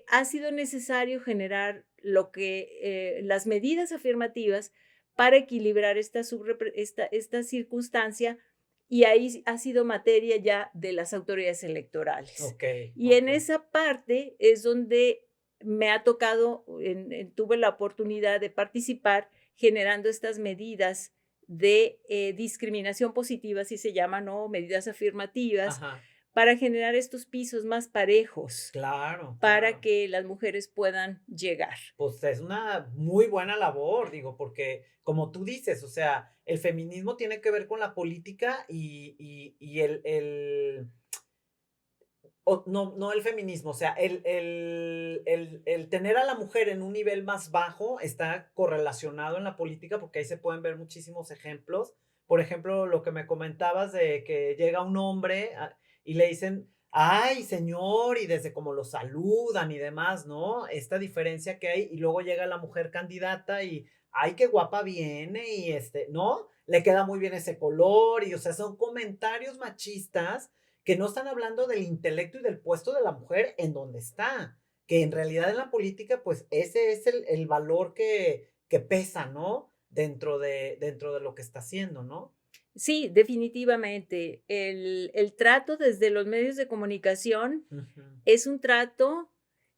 ha sido necesario generar las medidas afirmativas para equilibrar esta circunstancia y ahí ha sido materia ya de las autoridades electorales. Okey, Y en okey. esa parte es donde me ha tocado, tuve la oportunidad de participar generando estas medidas de discriminación positiva, así se llaman, ¿no? Medidas afirmativas, Ajá. para generar estos pisos más parejos, Claro, para claro. que las mujeres puedan llegar. Pues es una muy buena labor, digo, porque como tú dices, o sea, el feminismo tiene que ver con la política y no el feminismo, o sea, el tener a la mujer en un nivel más bajo está correlacionado en la política, porque ahí se pueden ver muchísimos ejemplos. Por ejemplo, lo que me comentabas de que llega un hombre y le dicen, ay, señor, y desde como lo saludan y demás, ¿no? Esta diferencia que hay, y luego llega la mujer candidata y, ay, qué guapa viene, y ¿no? Le queda muy bien ese color, y o sea, son comentarios machistas que no están hablando del intelecto y del puesto de la mujer en donde está, que en realidad en la política, pues ese es el valor que pesa, ¿no? Dentro de lo que está haciendo, ¿no? Sí, definitivamente. El trato desde los medios de comunicación Ujú. es un trato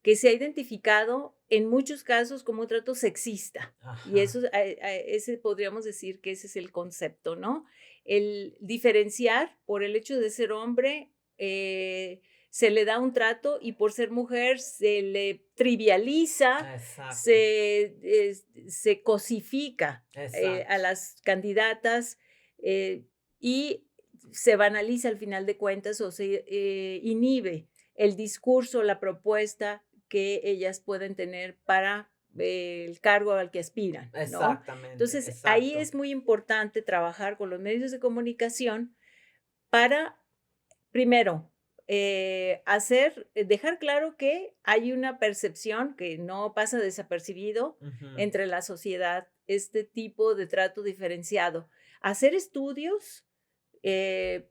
que se ha identificado en muchos casos como un trato sexista. Y Ajá, eso, ese podríamos decir que ese es el concepto, ¿no? El diferenciar por el hecho de ser hombre, se le da un trato y por ser mujer se le trivializa, exacto, se cosifica a exacto, las candidatas eh, y se banaliza al final de cuentas o se inhibe el discurso, la propuesta que ellas pueden tener para el cargo al que aspiran, ¿no? exactamente, Entonces, ahí exacto. es muy importante trabajar con los medios de comunicación para, primero, dejar claro que hay una percepción que no pasa desapercibido Ujú. entre la sociedad, este tipo de trato diferenciado. Hacer estudios,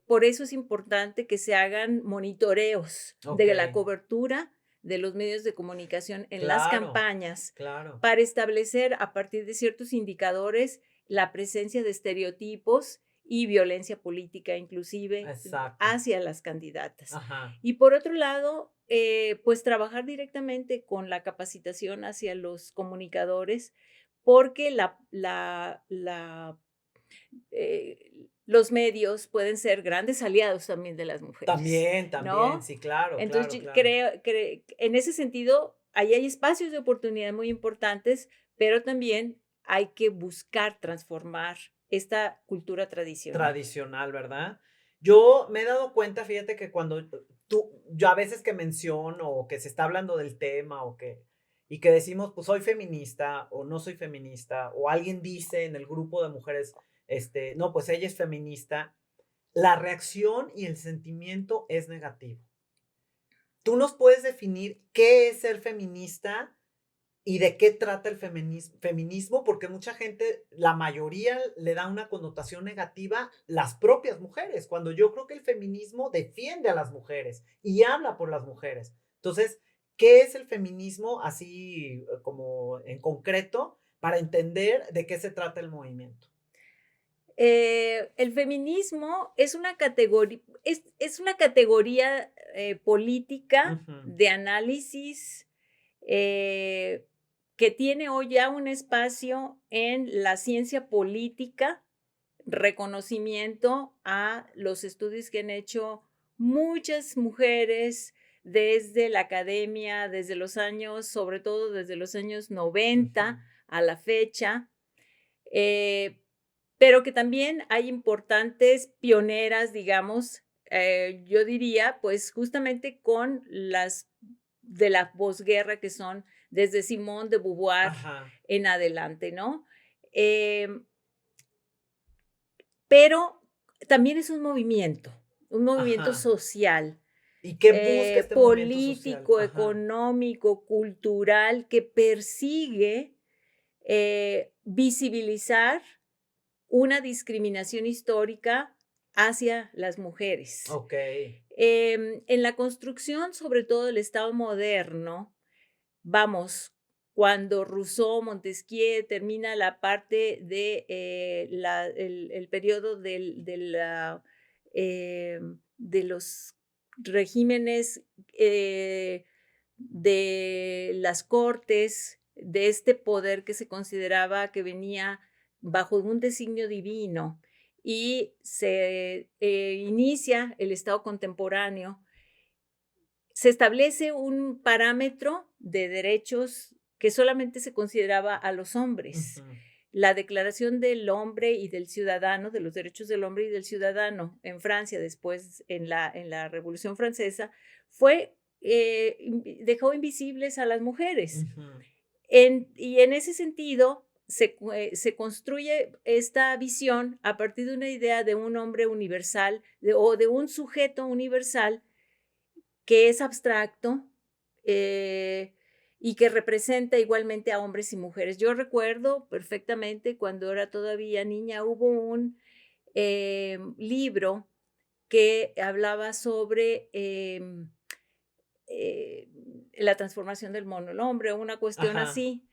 por eso es importante que se hagan monitoreos Ok, de la cobertura de los medios de comunicación en las claro, campañas claro. para establecer a partir de ciertos indicadores la presencia de estereotipos y violencia política inclusive Exacto. hacia las candidatas. Ajá. Y por otro lado, pues trabajar directamente con la capacitación hacia los comunicadores, porque los medios pueden ser grandes aliados también de las mujeres, También, ¿no? sí, claro, Entonces, claro, yo claro. en ese sentido, ahí hay espacios de oportunidad muy importantes, pero también hay que buscar transformar esta cultura tradicional. Tradicional, ¿verdad? Yo me he dado cuenta, fíjate que cuando yo a veces que menciono o que se está hablando del tema y que decimos, pues soy feminista o no soy feminista, o alguien dice en el grupo de mujeres, no, pues ella es feminista, la reacción y el sentimiento es negativo. ¿Tú nos puedes definir qué es ser feminista y de qué trata el feminismo? Porque mucha gente, la mayoría le da una connotación negativa las propias mujeres, cuando yo creo que el feminismo defiende a las mujeres y habla por las mujeres. Entonces, ¿qué es el feminismo así como en concreto para entender de qué se trata el movimiento? El feminismo es una categoría política Ujú, de análisis eh, que tiene hoy ya un espacio en la ciencia política, reconocimiento a los estudios que han hecho muchas mujeres desde la academia, desde los años, sobre todo desde los años ujú. 90 a la fecha. Eh, pero que también hay importantes pioneras, digamos, yo diría, pues justamente con las de la posguerra que son desde Simone de Beauvoir Ajá, en adelante, ¿no? Em, pero también es un movimiento ajá. social, ¿Y qué busca este movimiento social? político, Ajá. económico, cultural, que persigue visibilizar una discriminación histórica hacia las mujeres. Ok. En la construcción, sobre todo del Estado moderno, vamos, cuando Rousseau, Montesquieu termina la parte de el periodo de los regímenes de las cortes, de este poder que se consideraba que venía bajo un designio divino y se inicia el Estado contemporáneo, se establece un parámetro de derechos que solamente se consideraba a los hombres. Ujú. La Declaración del Hombre y del Ciudadano, de los derechos del hombre y del ciudadano en Francia, después en la Revolución Francesa, dejó invisibles a las mujeres. Ujú. Y en ese sentido, se construye esta visión a partir de una idea de un hombre universal o de un sujeto universal que es abstracto y que representa igualmente a hombres y mujeres. Yo recuerdo perfectamente cuando era todavía niña, hubo un libro que hablaba sobre eh, la transformación del mono al hombre, una cuestión Ajá. así.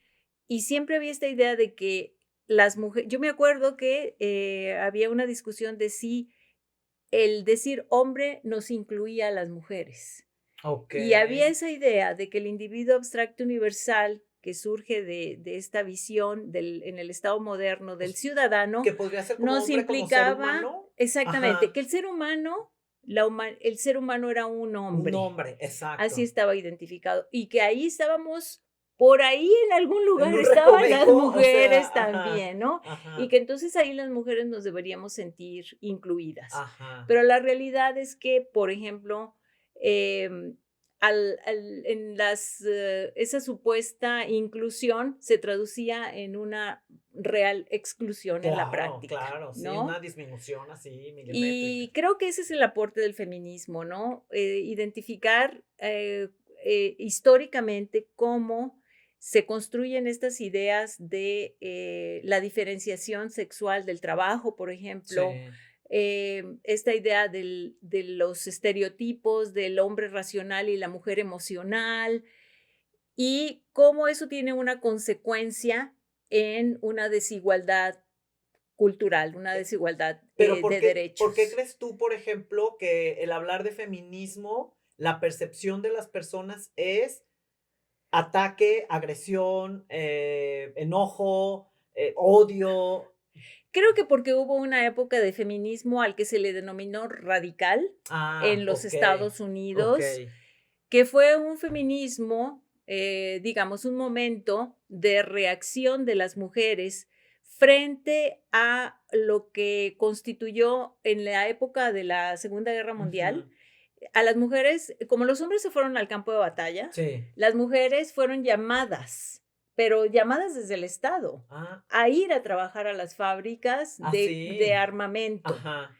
Y siempre había esta idea de que las mujeres, yo me acuerdo que había una discusión de si el decir hombre nos incluía a las mujeres. Y había Okey. esa idea de que el individuo abstracto universal que surge de esta visión en el Estado moderno del Pues, ciudadano ¿que podría ser como nos hombre, como ser implicaba humano? exactamente que Ajá, el ser humano, el ser humano era un un hombre, hombre, así exacto. estaba identificado, y que ahí estábamos, por ahí en algún En lugar un estaban las recoveco, o sea, mujeres ajá, también, ¿no? Y ajá, que entonces ahí las mujeres nos deberíamos sentir incluidas. ajá. Pero la realidad es que, por ejemplo, em, esa supuesta inclusión se traducía en una real exclusión en la Claro, práctica, claro, sí, una ¿no? disminución así milimétrica. Y creo que ese es el aporte del feminismo, ¿no? Identificar históricamente cómo se construyen estas ideas de la diferenciación sexual del trabajo, por ejemplo, Sí. esta idea de los estereotipos del hombre racional y la mujer emocional, y cómo eso tiene una consecuencia en una desigualdad cultural, una desigualdad Pero de ¿por qué derechos. crees tú, por ejemplo, que el hablar de feminismo, la percepción de las personas es ataque, agresión, enojo, odio? Creo que porque hubo una época de feminismo al que se le denominó radical Ah, en los okey, Estados Unidos, okey. que fue un feminismo, digamos, un momento de reacción de las mujeres frente a lo que constituyó en la época de la Segunda Guerra Mundial. Ujú. A las mujeres, como los hombres se fueron al campo de batalla, Sí. las mujeres fueron llamadas, pero llamadas desde el Estado, Ah, a ir a trabajar a las fábricas ah, de sí. armamento. Ajá.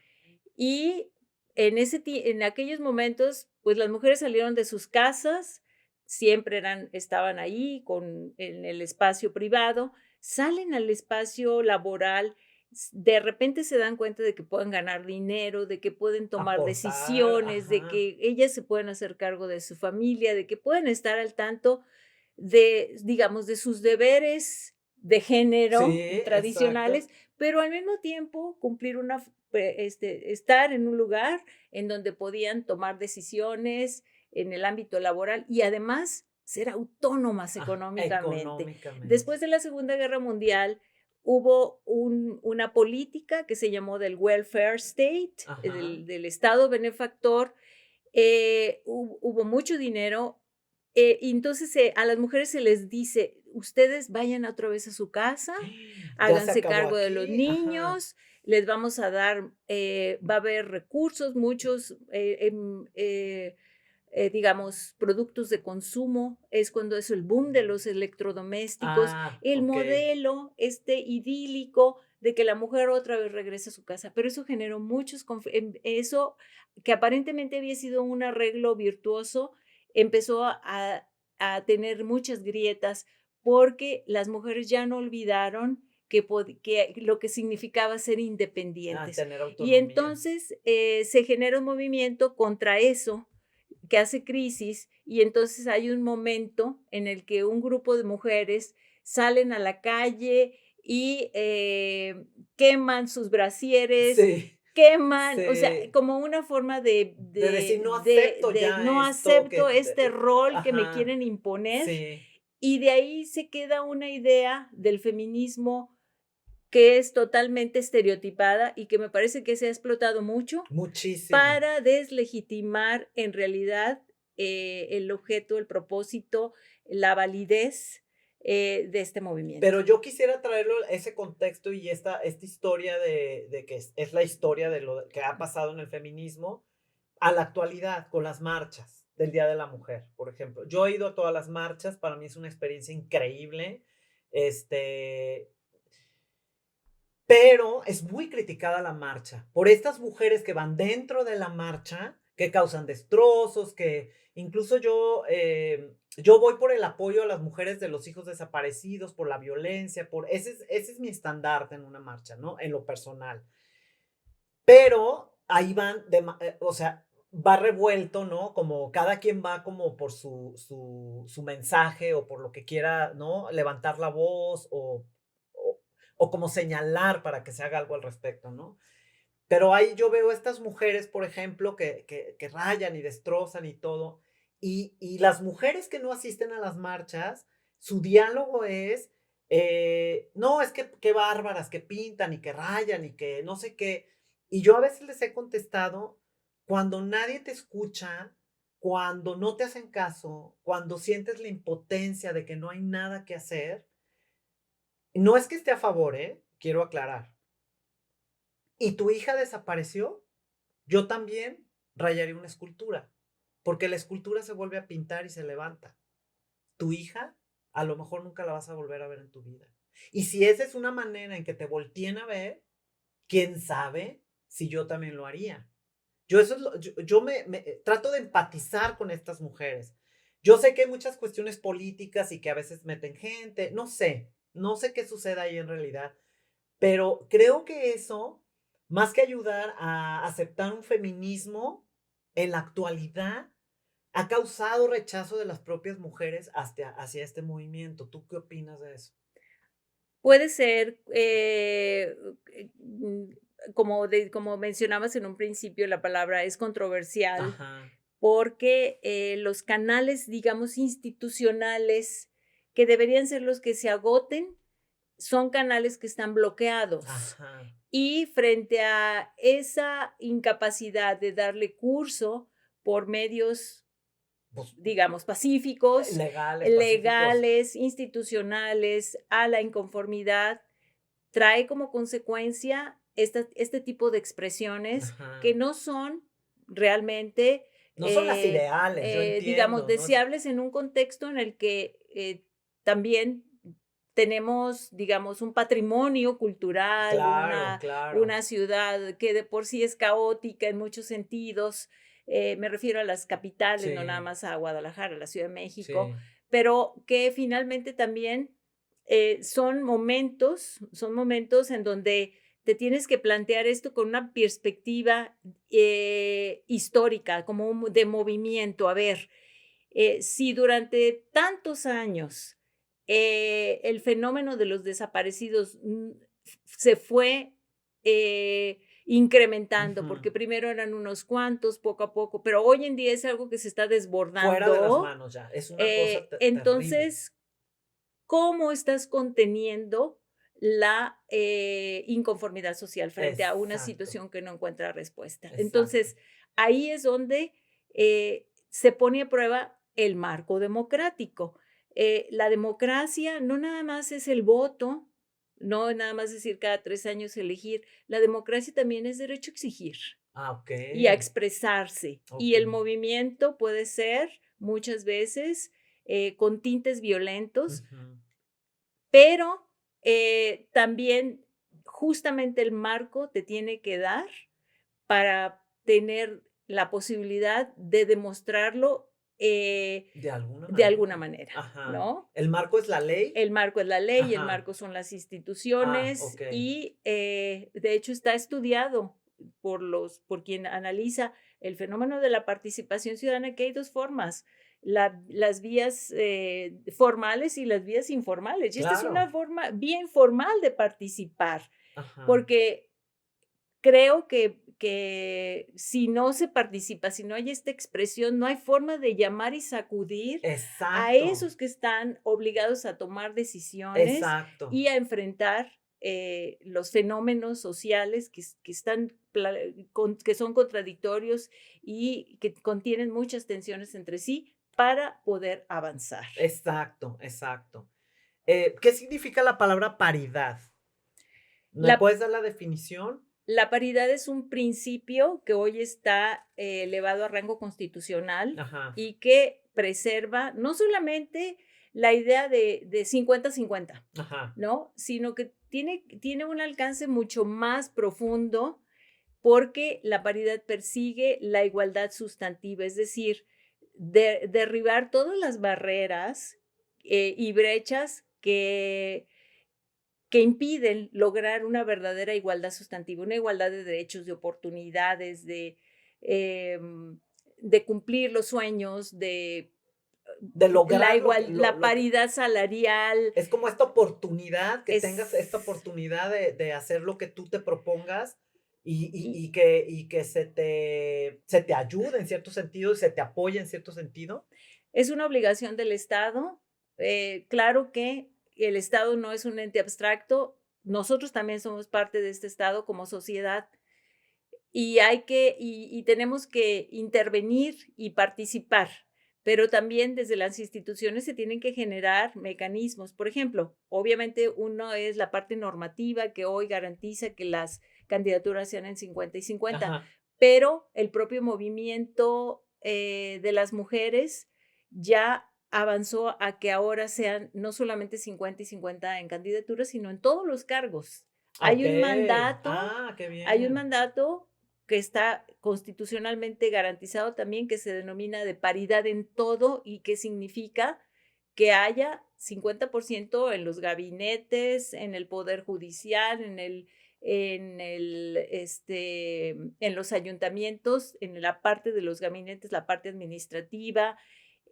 Y en aquellos momentos, pues, las mujeres salieron de sus casas, siempre estaban ahí en el espacio privado, salen al espacio laboral, de repente se dan cuenta de que pueden ganar dinero, de que pueden tomar Aportar, decisiones, de ajá. que ellas se pueden hacer cargo de su familia, de que pueden estar al tanto de, digamos, de sus deberes de género Sí, exacto. tradicionales, pero al mismo tiempo cumplir estar en un lugar en donde podían tomar decisiones en el ámbito laboral y además ser autónomas económicamente. Económicamente. Después de la Segunda Guerra Mundial hubo una política que se llamó del welfare state, Ajá. del Estado benefactor. Hubo mucho dinero, y entonces, a las mujeres se les dice: "Ustedes vayan otra vez a su casa, Ya se háganse acabó cargo de los aquí, ajá. niños, les vamos a dar, va a haber recursos, muchos, digamos, productos de consumo". Es cuando es el boom de los electrodomésticos, Ah, el okey. modelo, idílico de que la mujer otra vez regrese a su casa, pero eso generó muchos eso que aparentemente había sido un arreglo virtuoso, empezó a tener muchas grietas, porque las mujeres ya no olvidaron que lo que significaba ser Ah, independientes. tener Y autonomía. entonces, se genera un movimiento contra eso, que hace crisis, y entonces hay un momento en el que un grupo de mujeres salen a la calle y, queman sus brasieres, Sí, queman, o sea, sí. como una forma De decir: "No acepto de ya no esto que acepto te". este rol que me Ajá. quieren imponer, Sí, y de ahí se queda una idea del feminismo que es totalmente estereotipada y que me parece que se ha explotado mucho muchísimo. para deslegitimar en realidad, el objeto, el propósito, la validez, de este movimiento. Pero yo quisiera traerlo ese contexto y esta historia de que es la historia de lo que ha pasado en el feminismo a la actualidad con las marchas del Día de la Mujer, por ejemplo. Yo he ido a todas las marchas, para mí es una experiencia increíble, este, pero es muy criticada la marcha por estas mujeres que van dentro de la marcha, que causan destrozos, que incluso yo voy por el apoyo a las mujeres de los hijos desaparecidos, por la violencia, ese es mi estandarte en una marcha, ¿no? En lo personal. Pero ahí o sea, va revuelto, ¿no? Como cada quien va como por su mensaje o por lo que quiera, ¿no? Levantar la voz o, o como señalar para que se haga algo al respecto, ¿no? Pero ahí yo veo estas mujeres, por ejemplo, que rayan y destrozan y todo. Y las mujeres que no asisten a las marchas, su diálogo es, no, es que qué bárbaras, que pintan y que rayan y que no sé qué. Y yo a veces les he contestado, cuando nadie te escucha, cuando no te hacen caso, cuando sientes la impotencia de que no hay nada que hacer, no es que esté a favor, ¿eh? Quiero aclarar. ¿Y tu hija desapareció? Yo también rayaría una escultura, porque la escultura se vuelve a pintar y se levanta. Tu hija, a lo mejor nunca la vas a volver a ver en tu vida. Y si esa es una manera en que te volteen a ver, quién sabe si yo también lo haría. Yo eso es yo trato de empatizar con estas mujeres. Yo sé que hay muchas cuestiones políticas y que a veces meten gente, no sé qué sucede ahí en realidad, pero creo que eso, más que ayudar a aceptar un feminismo, en la actualidad ha causado rechazo de las propias mujeres hacia este movimiento. ¿Tú qué opinas de eso? Puede ser, como mencionabas en un principio, la palabra es controversial, Ajá, porque, los canales, digamos, institucionales, que deberían ser los que se agoten, son canales que están bloqueados. ajá. Y frente a esa incapacidad de darle curso por medios, Pues, digamos, pacíficos, legales, pacíficos. legales, institucionales, a la inconformidad, trae como consecuencia este tipo de expresiones que Ajá. no son realmente, No son las ideales, yo digamos, entiendo, ¿no? Es deseables en un contexto en el que también tenemos, digamos, un patrimonio cultural, claro, claro. una ciudad que de por sí es caótica en muchos sentidos. Me refiero a las capitales, no nada Sí, más a Guadalajara, a la Ciudad de México, sí. pero que finalmente también son momentos en donde te tienes que plantear esto con una perspectiva histórica, como de movimiento. A ver, si durante tantos años el fenómeno de los desaparecidos se fue incrementando, Ujú. porque primero eran unos cuantos, poco a poco, pero hoy en día es algo que se está Fuera de las desbordando. manos ya, es una cosa terrible. Entonces, ¿cómo estás conteniendo la inconformidad social frente a una Exacto, situación que no encuentra respuesta? exacto. Entonces, ahí es donde se pone a prueba el marco democrático. La democracia no nada más es el voto, no nada más decir cada 3 años elegir. La democracia también es derecho a exigir Ah, y a okey, expresarse. Y el okey. movimiento puede ser muchas veces con tintes violentos, Ujú. pero también justamente el marco te tiene que dar para tener la posibilidad de demostrarlo De alguna de alguna manera. manera, Ajá. ¿no? ¿El marco es la ley? El marco es la ley, el Ajá. marco son las Ah, instituciones okey. y, de hecho, está estudiado por quien analiza el fenómeno de la participación ciudadana, que hay 2 formas, las vías, formales y las vías informales. Y esta es una Claro. forma bien formal de participar, Ajá. porque creo que si no se participa, si no hay esta expresión, no hay forma de llamar y sacudir a Exacto, esos que están obligados a tomar decisiones exacto. y a enfrentar, los fenómenos sociales que están que son contradictorios y que contienen muchas tensiones entre sí para poder avanzar. Exacto, exacto. ¿Qué significa la palabra paridad? ¿Me La puedes dar la definición? La paridad es un principio que hoy está elevado a rango constitucional Ajá, y que preserva no solamente la idea de 50-50, ajá. ¿no? Sino que tiene un alcance mucho más profundo porque la paridad persigue la igualdad sustantiva, es decir, derribar todas las barreras y brechas que impiden lograr una verdadera igualdad sustantiva, una igualdad de derechos, de oportunidades, de cumplir los sueños, de De lograr lo que la lo que paridad salarial. es como esta oportunidad, que tengas esta Es, oportunidad de hacer lo que tú te propongas y y que se te ayude en cierto sentido y se te apoye en cierto sentido. es una obligación del Estado. Claro que el Estado no es un ente abstracto. Nosotros también somos parte de este Estado como sociedad y tenemos que intervenir y participar, pero también desde las instituciones se tienen que generar mecanismos. Por ejemplo, obviamente uno es la parte normativa que hoy garantiza que las candidaturas sean en 50-50, Ajá. pero el propio movimiento de las mujeres ya avanzó a que ahora sean no solamente 50-50 en candidaturas, sino en todos los cargos. Hay un Okey. mandato Ah, qué hay un bien. mandato que está constitucionalmente garantizado también, que se denomina de paridad en todo y que significa que haya 50% en los gabinetes, en el poder judicial, en los ayuntamientos, en la parte de los gabinetes, la parte administrativa,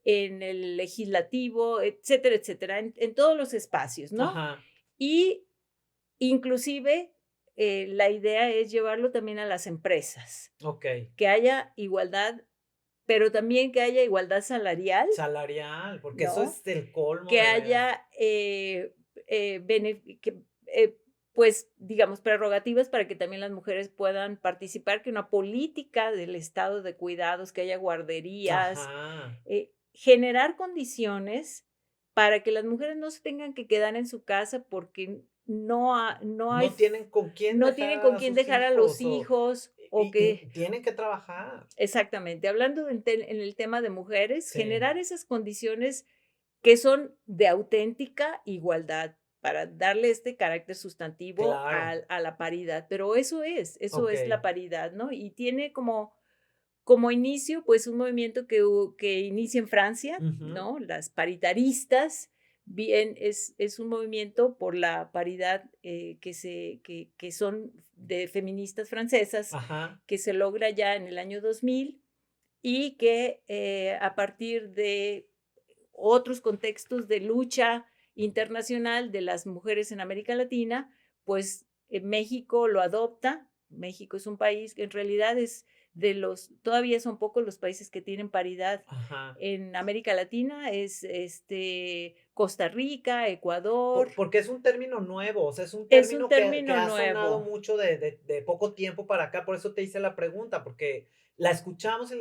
en el legislativo, etcétera, etcétera, en todos los espacios, ¿no? Ajá. Y inclusive la idea es llevarlo también a las empresas, Okey. que haya igualdad, pero también que haya igualdad salarial, Salarial, porque eso ¿no? es el colmo Que de veras. haya, eh, pues, digamos, prerrogativas para que también las mujeres puedan participar, que una política del estado de cuidados, que haya guarderías, Ajá. generar condiciones para que las mujeres no se tengan que quedar en su casa porque no hay No tienen con quién no dejar tienen con a quién sus dejar a los hijos o hijos o y que tienen que trabajar. exactamente, hablando en el tema de mujeres, Sí, generar esas condiciones que son de auténtica igualdad para darle este carácter sustantivo claro. a la paridad, pero eso es la Okey. paridad, ¿no? Y tiene como inicio, pues, un movimiento que inicia en Francia, Ujú. ¿no? Las paritaristas, bien, es un movimiento por la paridad, que son de feministas francesas, Ajá. que se logra ya en el año 2000 y que, a partir de otros contextos de lucha internacional de las mujeres en América Latina, pues, México lo adopta. México es un país que en realidad es todavía son pocos los países que tienen paridad Ajá. en América Latina, es, Costa Rica, Ecuador. Porque es un término nuevo, o sea, es un Es un término que término ha sonado nuevo. mucho de poco tiempo para acá, por eso te hice la pregunta, porque la escuchamos,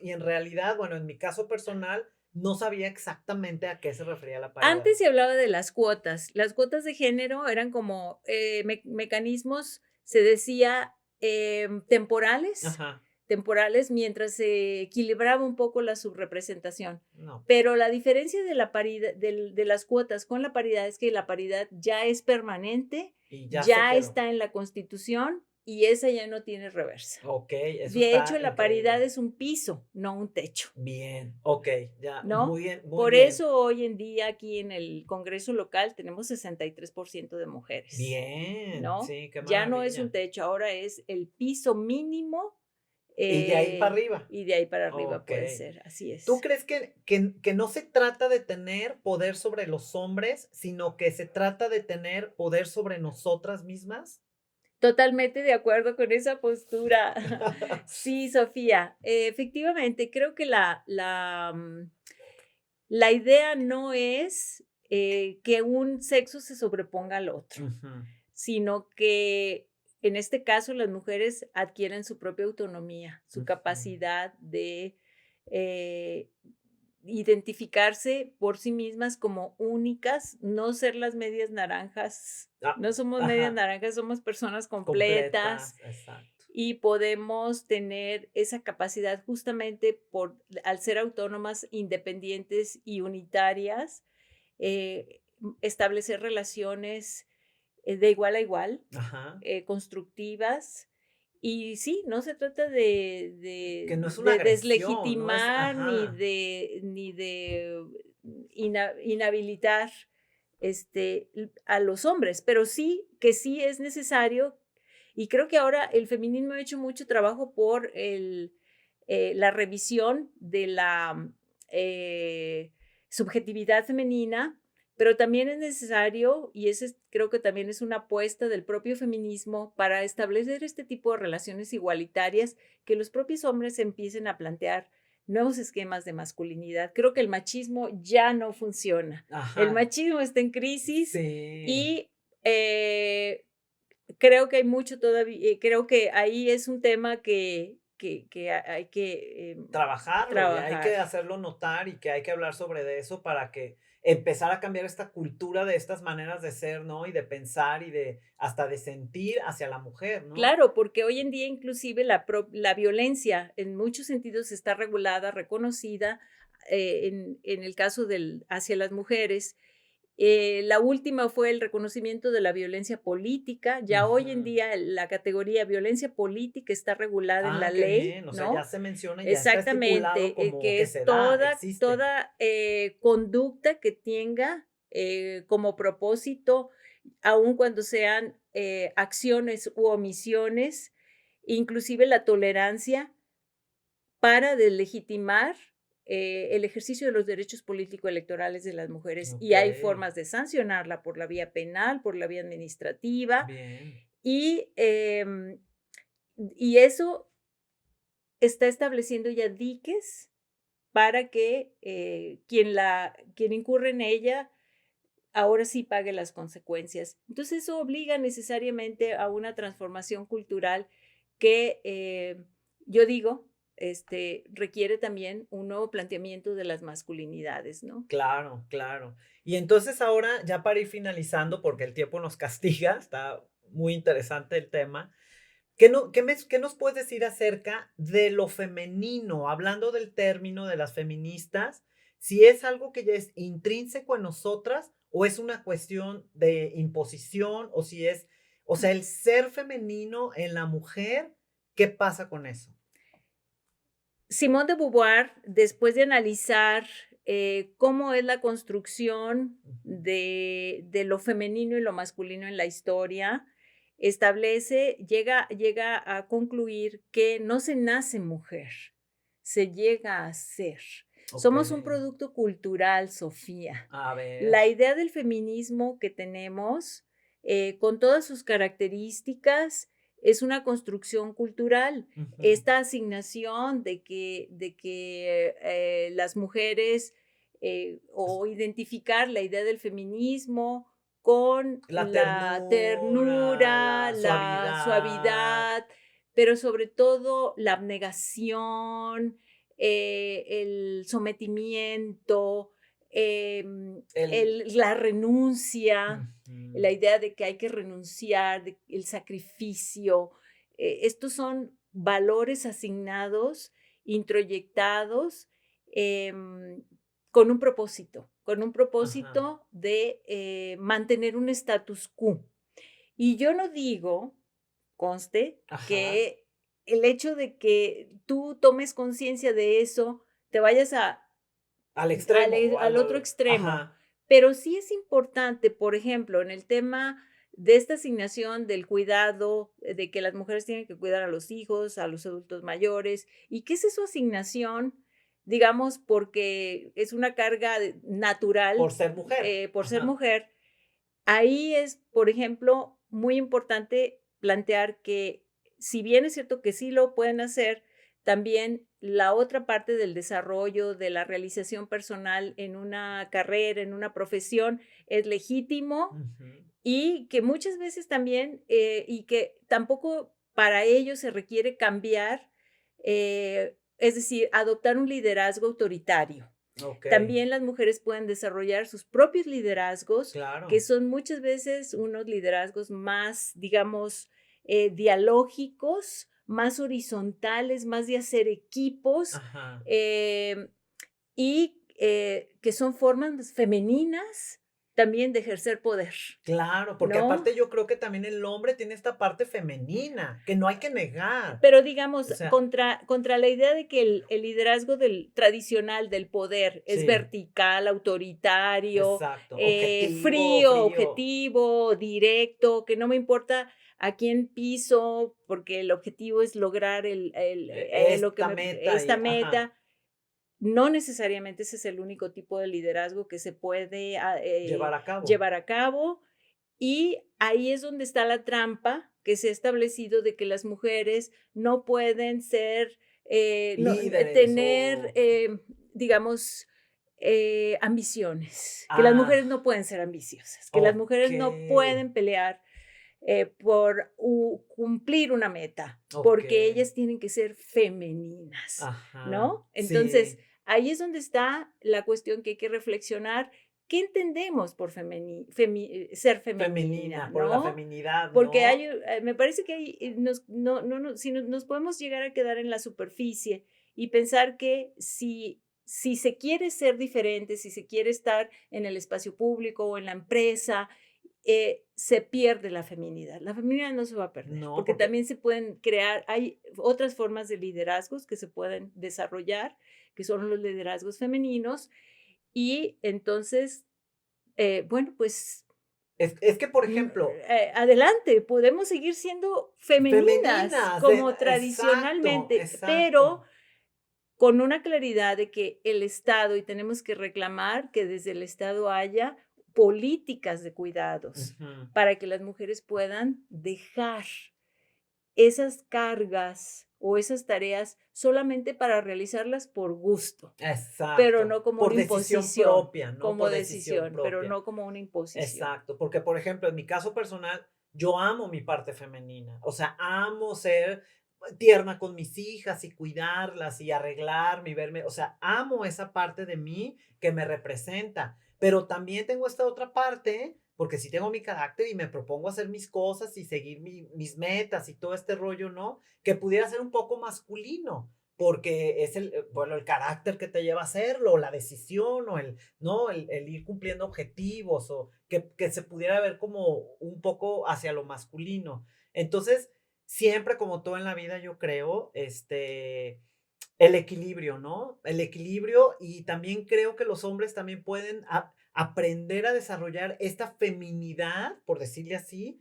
y en realidad, bueno, en mi caso personal, no sabía exactamente a qué se refería la paridad. Antes se hablaba de las cuotas. Las cuotas de género eran como, mecanismos, se decía, temporales, Ajá. temporales mientras se equilibraba un poco la subrepresentación. No, Pero la diferencia de la paridad de las cuotas con la paridad es que la paridad ya es permanente, y ya se ya quedó. está en la Constitución y esa ya no tiene reversa. Okey, eso De hecho, está la paridad increíble. es un piso, no un techo. Bien, okey, ya, ¿No? muy Por bien. eso hoy en día aquí en el Congreso local tenemos 63% de mujeres, Bien, ¿no? sí, qué Ya no es un maravilla. techo, ahora es el piso mínimo, Y de ahí para arriba. y de ahí para arriba puede Okey. ser, así ¿Tú es. crees que no se trata de tener poder sobre los hombres, sino que se trata de tener poder sobre nosotras mismas? Totalmente de acuerdo con esa postura. Sí, Sofía, efectivamente, creo que la idea no es, que un sexo se sobreponga al otro, Ujú, sino que en este caso las mujeres adquieren su propia autonomía, su ujú. capacidad de eh, identificarse por sí mismas como únicas, no ser las medias naranjas. Ah, No somos medias ajá, naranjas, somos personas completas completas, exacto. y podemos tener esa capacidad justamente al ser autónomas, independientes y unitarias, establecer relaciones de igual a igual, Ajá, constructivas. Y sí, no se trata de, que de, no es una de agresión, no es deslegitimar ajá, ni de inhabilitar a los hombres, pero sí que sí es necesario. Y creo que ahora el feminismo ha hecho mucho trabajo por la revisión de la eh, subjetividad femenina, pero también es necesario, y creo que también es una apuesta del propio feminismo para establecer este tipo de relaciones igualitarias, que los propios hombres empiecen a plantear nuevos esquemas de masculinidad. Creo que el machismo ya no funciona. El ajá, machismo está en crisis sí. y creo que hay mucho todavía, creo que ahí es un tema que hay que Trabajarlo, y hay trabajar. que hacerlo notar, y que hay que hablar sobre de eso para que empezar a cambiar esta cultura de estas maneras de ser, ¿no? Y de pensar, y de hasta de sentir hacia la mujer, ¿no? Claro, porque hoy en día inclusive la violencia en muchos sentidos está regulada, reconocida, en el caso hacia las mujeres. La última fue el reconocimiento de la violencia política. Ya hoy en Ujú. día la categoría violencia política está regulada en la Qué ley, bien, o sea, ya ¿no? se menciona y ya está estipulado Exactamente, como que que es se da, toda, existe. toda conducta que tenga como propósito, aun cuando sean acciones u omisiones, inclusive la tolerancia para deslegitimar el ejercicio de los derechos político-electorales de las mujeres y hay Ok. formas de sancionarla por la vía penal, por la vía administrativa Bien. y, y eso está estableciendo ya diques para que quien incurre en ella ahora sí pague las consecuencias. Entonces eso obliga necesariamente a una transformación cultural que yo digo, requiere también un nuevo planteamiento de las masculinidades, ¿no? Claro, claro. Y entonces ahora, ya para ir finalizando, porque el tiempo nos castiga, está muy interesante el tema. ¿Qué nos puedes decir acerca de lo femenino? Hablando del término de las feministas, si es algo que ya es intrínseco en nosotras o es una cuestión de imposición o si es, o sea, el ser femenino en la mujer, ¿qué pasa con eso? Simone de Beauvoir, después de analizar cómo es la construcción Ujú. de lo femenino y lo masculino en la historia, llega a concluir que no se nace mujer, se llega a ser. Ok. Somos un producto cultural, Sofía. A ver. La idea del feminismo que tenemos, con todas sus características, es una construcción cultural. Ujú. Esta asignación de que las mujeres, o identificar la idea del feminismo con La la ternura, ternura, la la suavidad, suavidad, pero sobre todo la abnegación, el sometimiento, el la renuncia, ujú. la idea de que hay que renunciar, el sacrificio. Estos son valores asignados, introyectados, em, con un Ajá, propósito de mantener un status quo. Y yo no digo, conste, ajá. que el hecho de que tú tomes conciencia de eso, te vayas Al extremo, o al otro al extremo. ajá, Pero sí es importante, por ejemplo, en el tema de esta asignación del cuidado, de que las mujeres tienen que cuidar a los hijos, a los adultos mayores, y que esa es su asignación, digamos, porque es una carga por natural ser mujer. por ser Ajá. mujer. Ahí es, por ejemplo, muy importante plantear que, si bien es cierto que sí lo pueden hacer, también la otra parte del desarrollo, de la realización personal en una carrera, en una profesión, es legítimo Ujú. y que muchas veces también, y que tampoco para ello se requiere cambiar, es decir, adoptar un liderazgo autoritario. Okey, También las mujeres pueden desarrollar sus propios liderazgos, que claro. son muchas veces unos liderazgos más, digamos, dialógicos, más horizontales, más de hacer equipos, Ajá. y que son formas femeninas también de ejercer poder, Claro, porque ¿no? aparte yo creo que también el hombre tiene esta parte femenina, que no hay que negar. Pero O digamos, sea, contra la idea de que el liderazgo tradicional del poder es sí, vertical, autoritario, exacto. Objetivo, frío, frío. objetivo, directo, que no me importa a quién piso, porque el objetivo es lograr lo que Esta meta esta y ajá, meta. No necesariamente ese es el único tipo de liderazgo que se puede llevar a cabo. llevar a cabo. Y ahí es donde está la trampa que se ha establecido de que las mujeres no pueden ser, Líderes tener, o digamos, ambiciones, que las ah, mujeres no pueden ser ambiciosas, que las mujeres no okey, pueden pelear por cumplir una meta, porque okey. ellas tienen que ser femeninas, Ajá, ¿no? Entonces, sí. ahí es donde está la cuestión que hay que reflexionar. ¿Qué entendemos por ser femenina, Femenina, por la no? feminidad, Porque ¿no? me parece que hay, si nos podemos llegar a quedar en la superficie y pensar que si se quiere ser diferente, si se quiere estar en el espacio público o en la empresa, se pierde la feminidad. La feminidad no se va a perder, No, porque porque también se pueden crear, hay otras formas de liderazgos que se pueden desarrollar, que son los liderazgos femeninos, y entonces, bueno, pues es que, por ejemplo, adelante, podemos seguir siendo femeninas femeninas, como exacto, tradicionalmente, pero exacto. con una claridad de que el Estado, y tenemos que reclamar que desde el Estado haya políticas de cuidados Ujú. para que las mujeres puedan dejar esas cargas o esas tareas solamente para realizarlas por gusto, pero Exacto, no como por una decisión imposición, propia, ¿no? como Por decisión decisión, pero propia. no como una imposición. Exacto, porque por ejemplo, en mi caso personal, yo amo mi parte femenina, o sea, amo ser tierna con mis hijas y cuidarlas y arreglarme y verme, o sea, amo esa parte de mí que me representa, pero también tengo esta otra parte, porque sí tengo mi carácter y me propongo hacer mis cosas y seguir mis metas y todo este rollo, ¿no? Que pudiera ser un poco masculino. Porque es bueno, el carácter que te lleva a hacerlo, la decisión o ¿no? El ir cumpliendo objetivos o que se pudiera ver como un poco hacia lo masculino. Entonces, siempre como todo en la vida, yo creo, el equilibrio, ¿no? El equilibrio y también creo que los hombres también pueden aprender a desarrollar esta feminidad, por decirle así,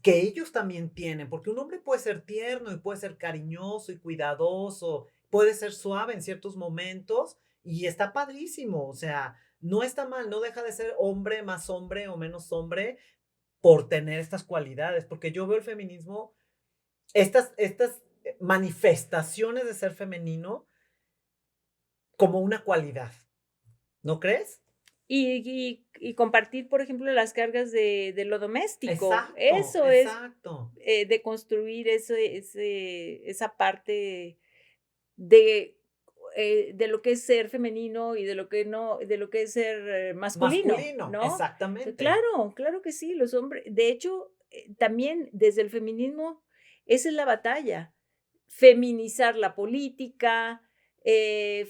que ellos también tienen, porque un hombre puede ser tierno y puede ser cariñoso y cuidadoso, puede ser suave en ciertos momentos y está padrísimo, o sea, no está mal, no deja de ser hombre o menos hombre por tener estas cualidades, porque yo veo el feminismo, estas manifestaciones de ser femenino como una cualidad, ¿no crees? Y compartir, por ejemplo, las cargas de lo doméstico. Exacto, Eso es, exacto. deconstruir esa parte de, de lo que es ser femenino y de lo que no, de lo que es ser masculino, Masculino, ¿no? exactamente. Claro, claro que sí, los hombres, de hecho, también desde el feminismo, esa es la batalla, feminizar la política,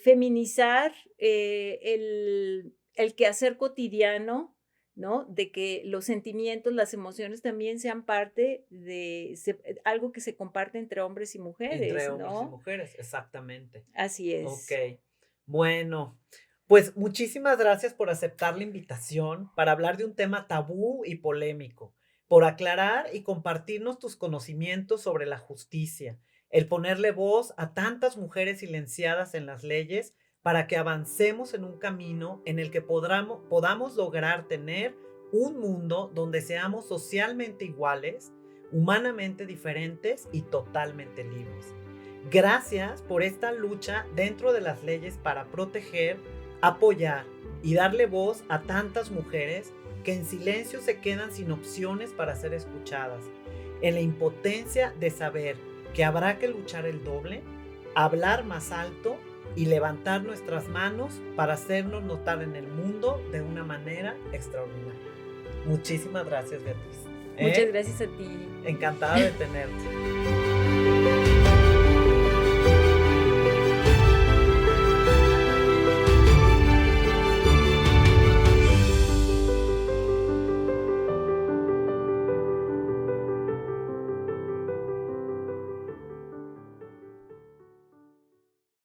feminizar el quehacer cotidiano, ¿no? De que los sentimientos, las emociones también sean parte de algo que se comparte entre hombres y mujeres, Entre hombres y ¿no? mujeres, exactamente. Así es. Okey. Bueno, pues muchísimas gracias por aceptar la invitación para hablar de un tema tabú y polémico, por aclarar y compartirnos tus conocimientos sobre la justicia, el ponerle voz a tantas mujeres silenciadas en las leyes para que avancemos en un camino en el que podamos lograr tener un mundo donde seamos socialmente iguales, humanamente diferentes y totalmente libres. Gracias por esta lucha dentro de las leyes para proteger, apoyar y darle voz a tantas mujeres que en silencio se quedan sin opciones para ser escuchadas, en la impotencia de saber que habrá que luchar el doble, hablar más alto y levantar nuestras manos para hacernos notar en el mundo de una manera extraordinaria. Muchísimas gracias, Beatriz. Muchas gracias a ti. Encantada de tenerte.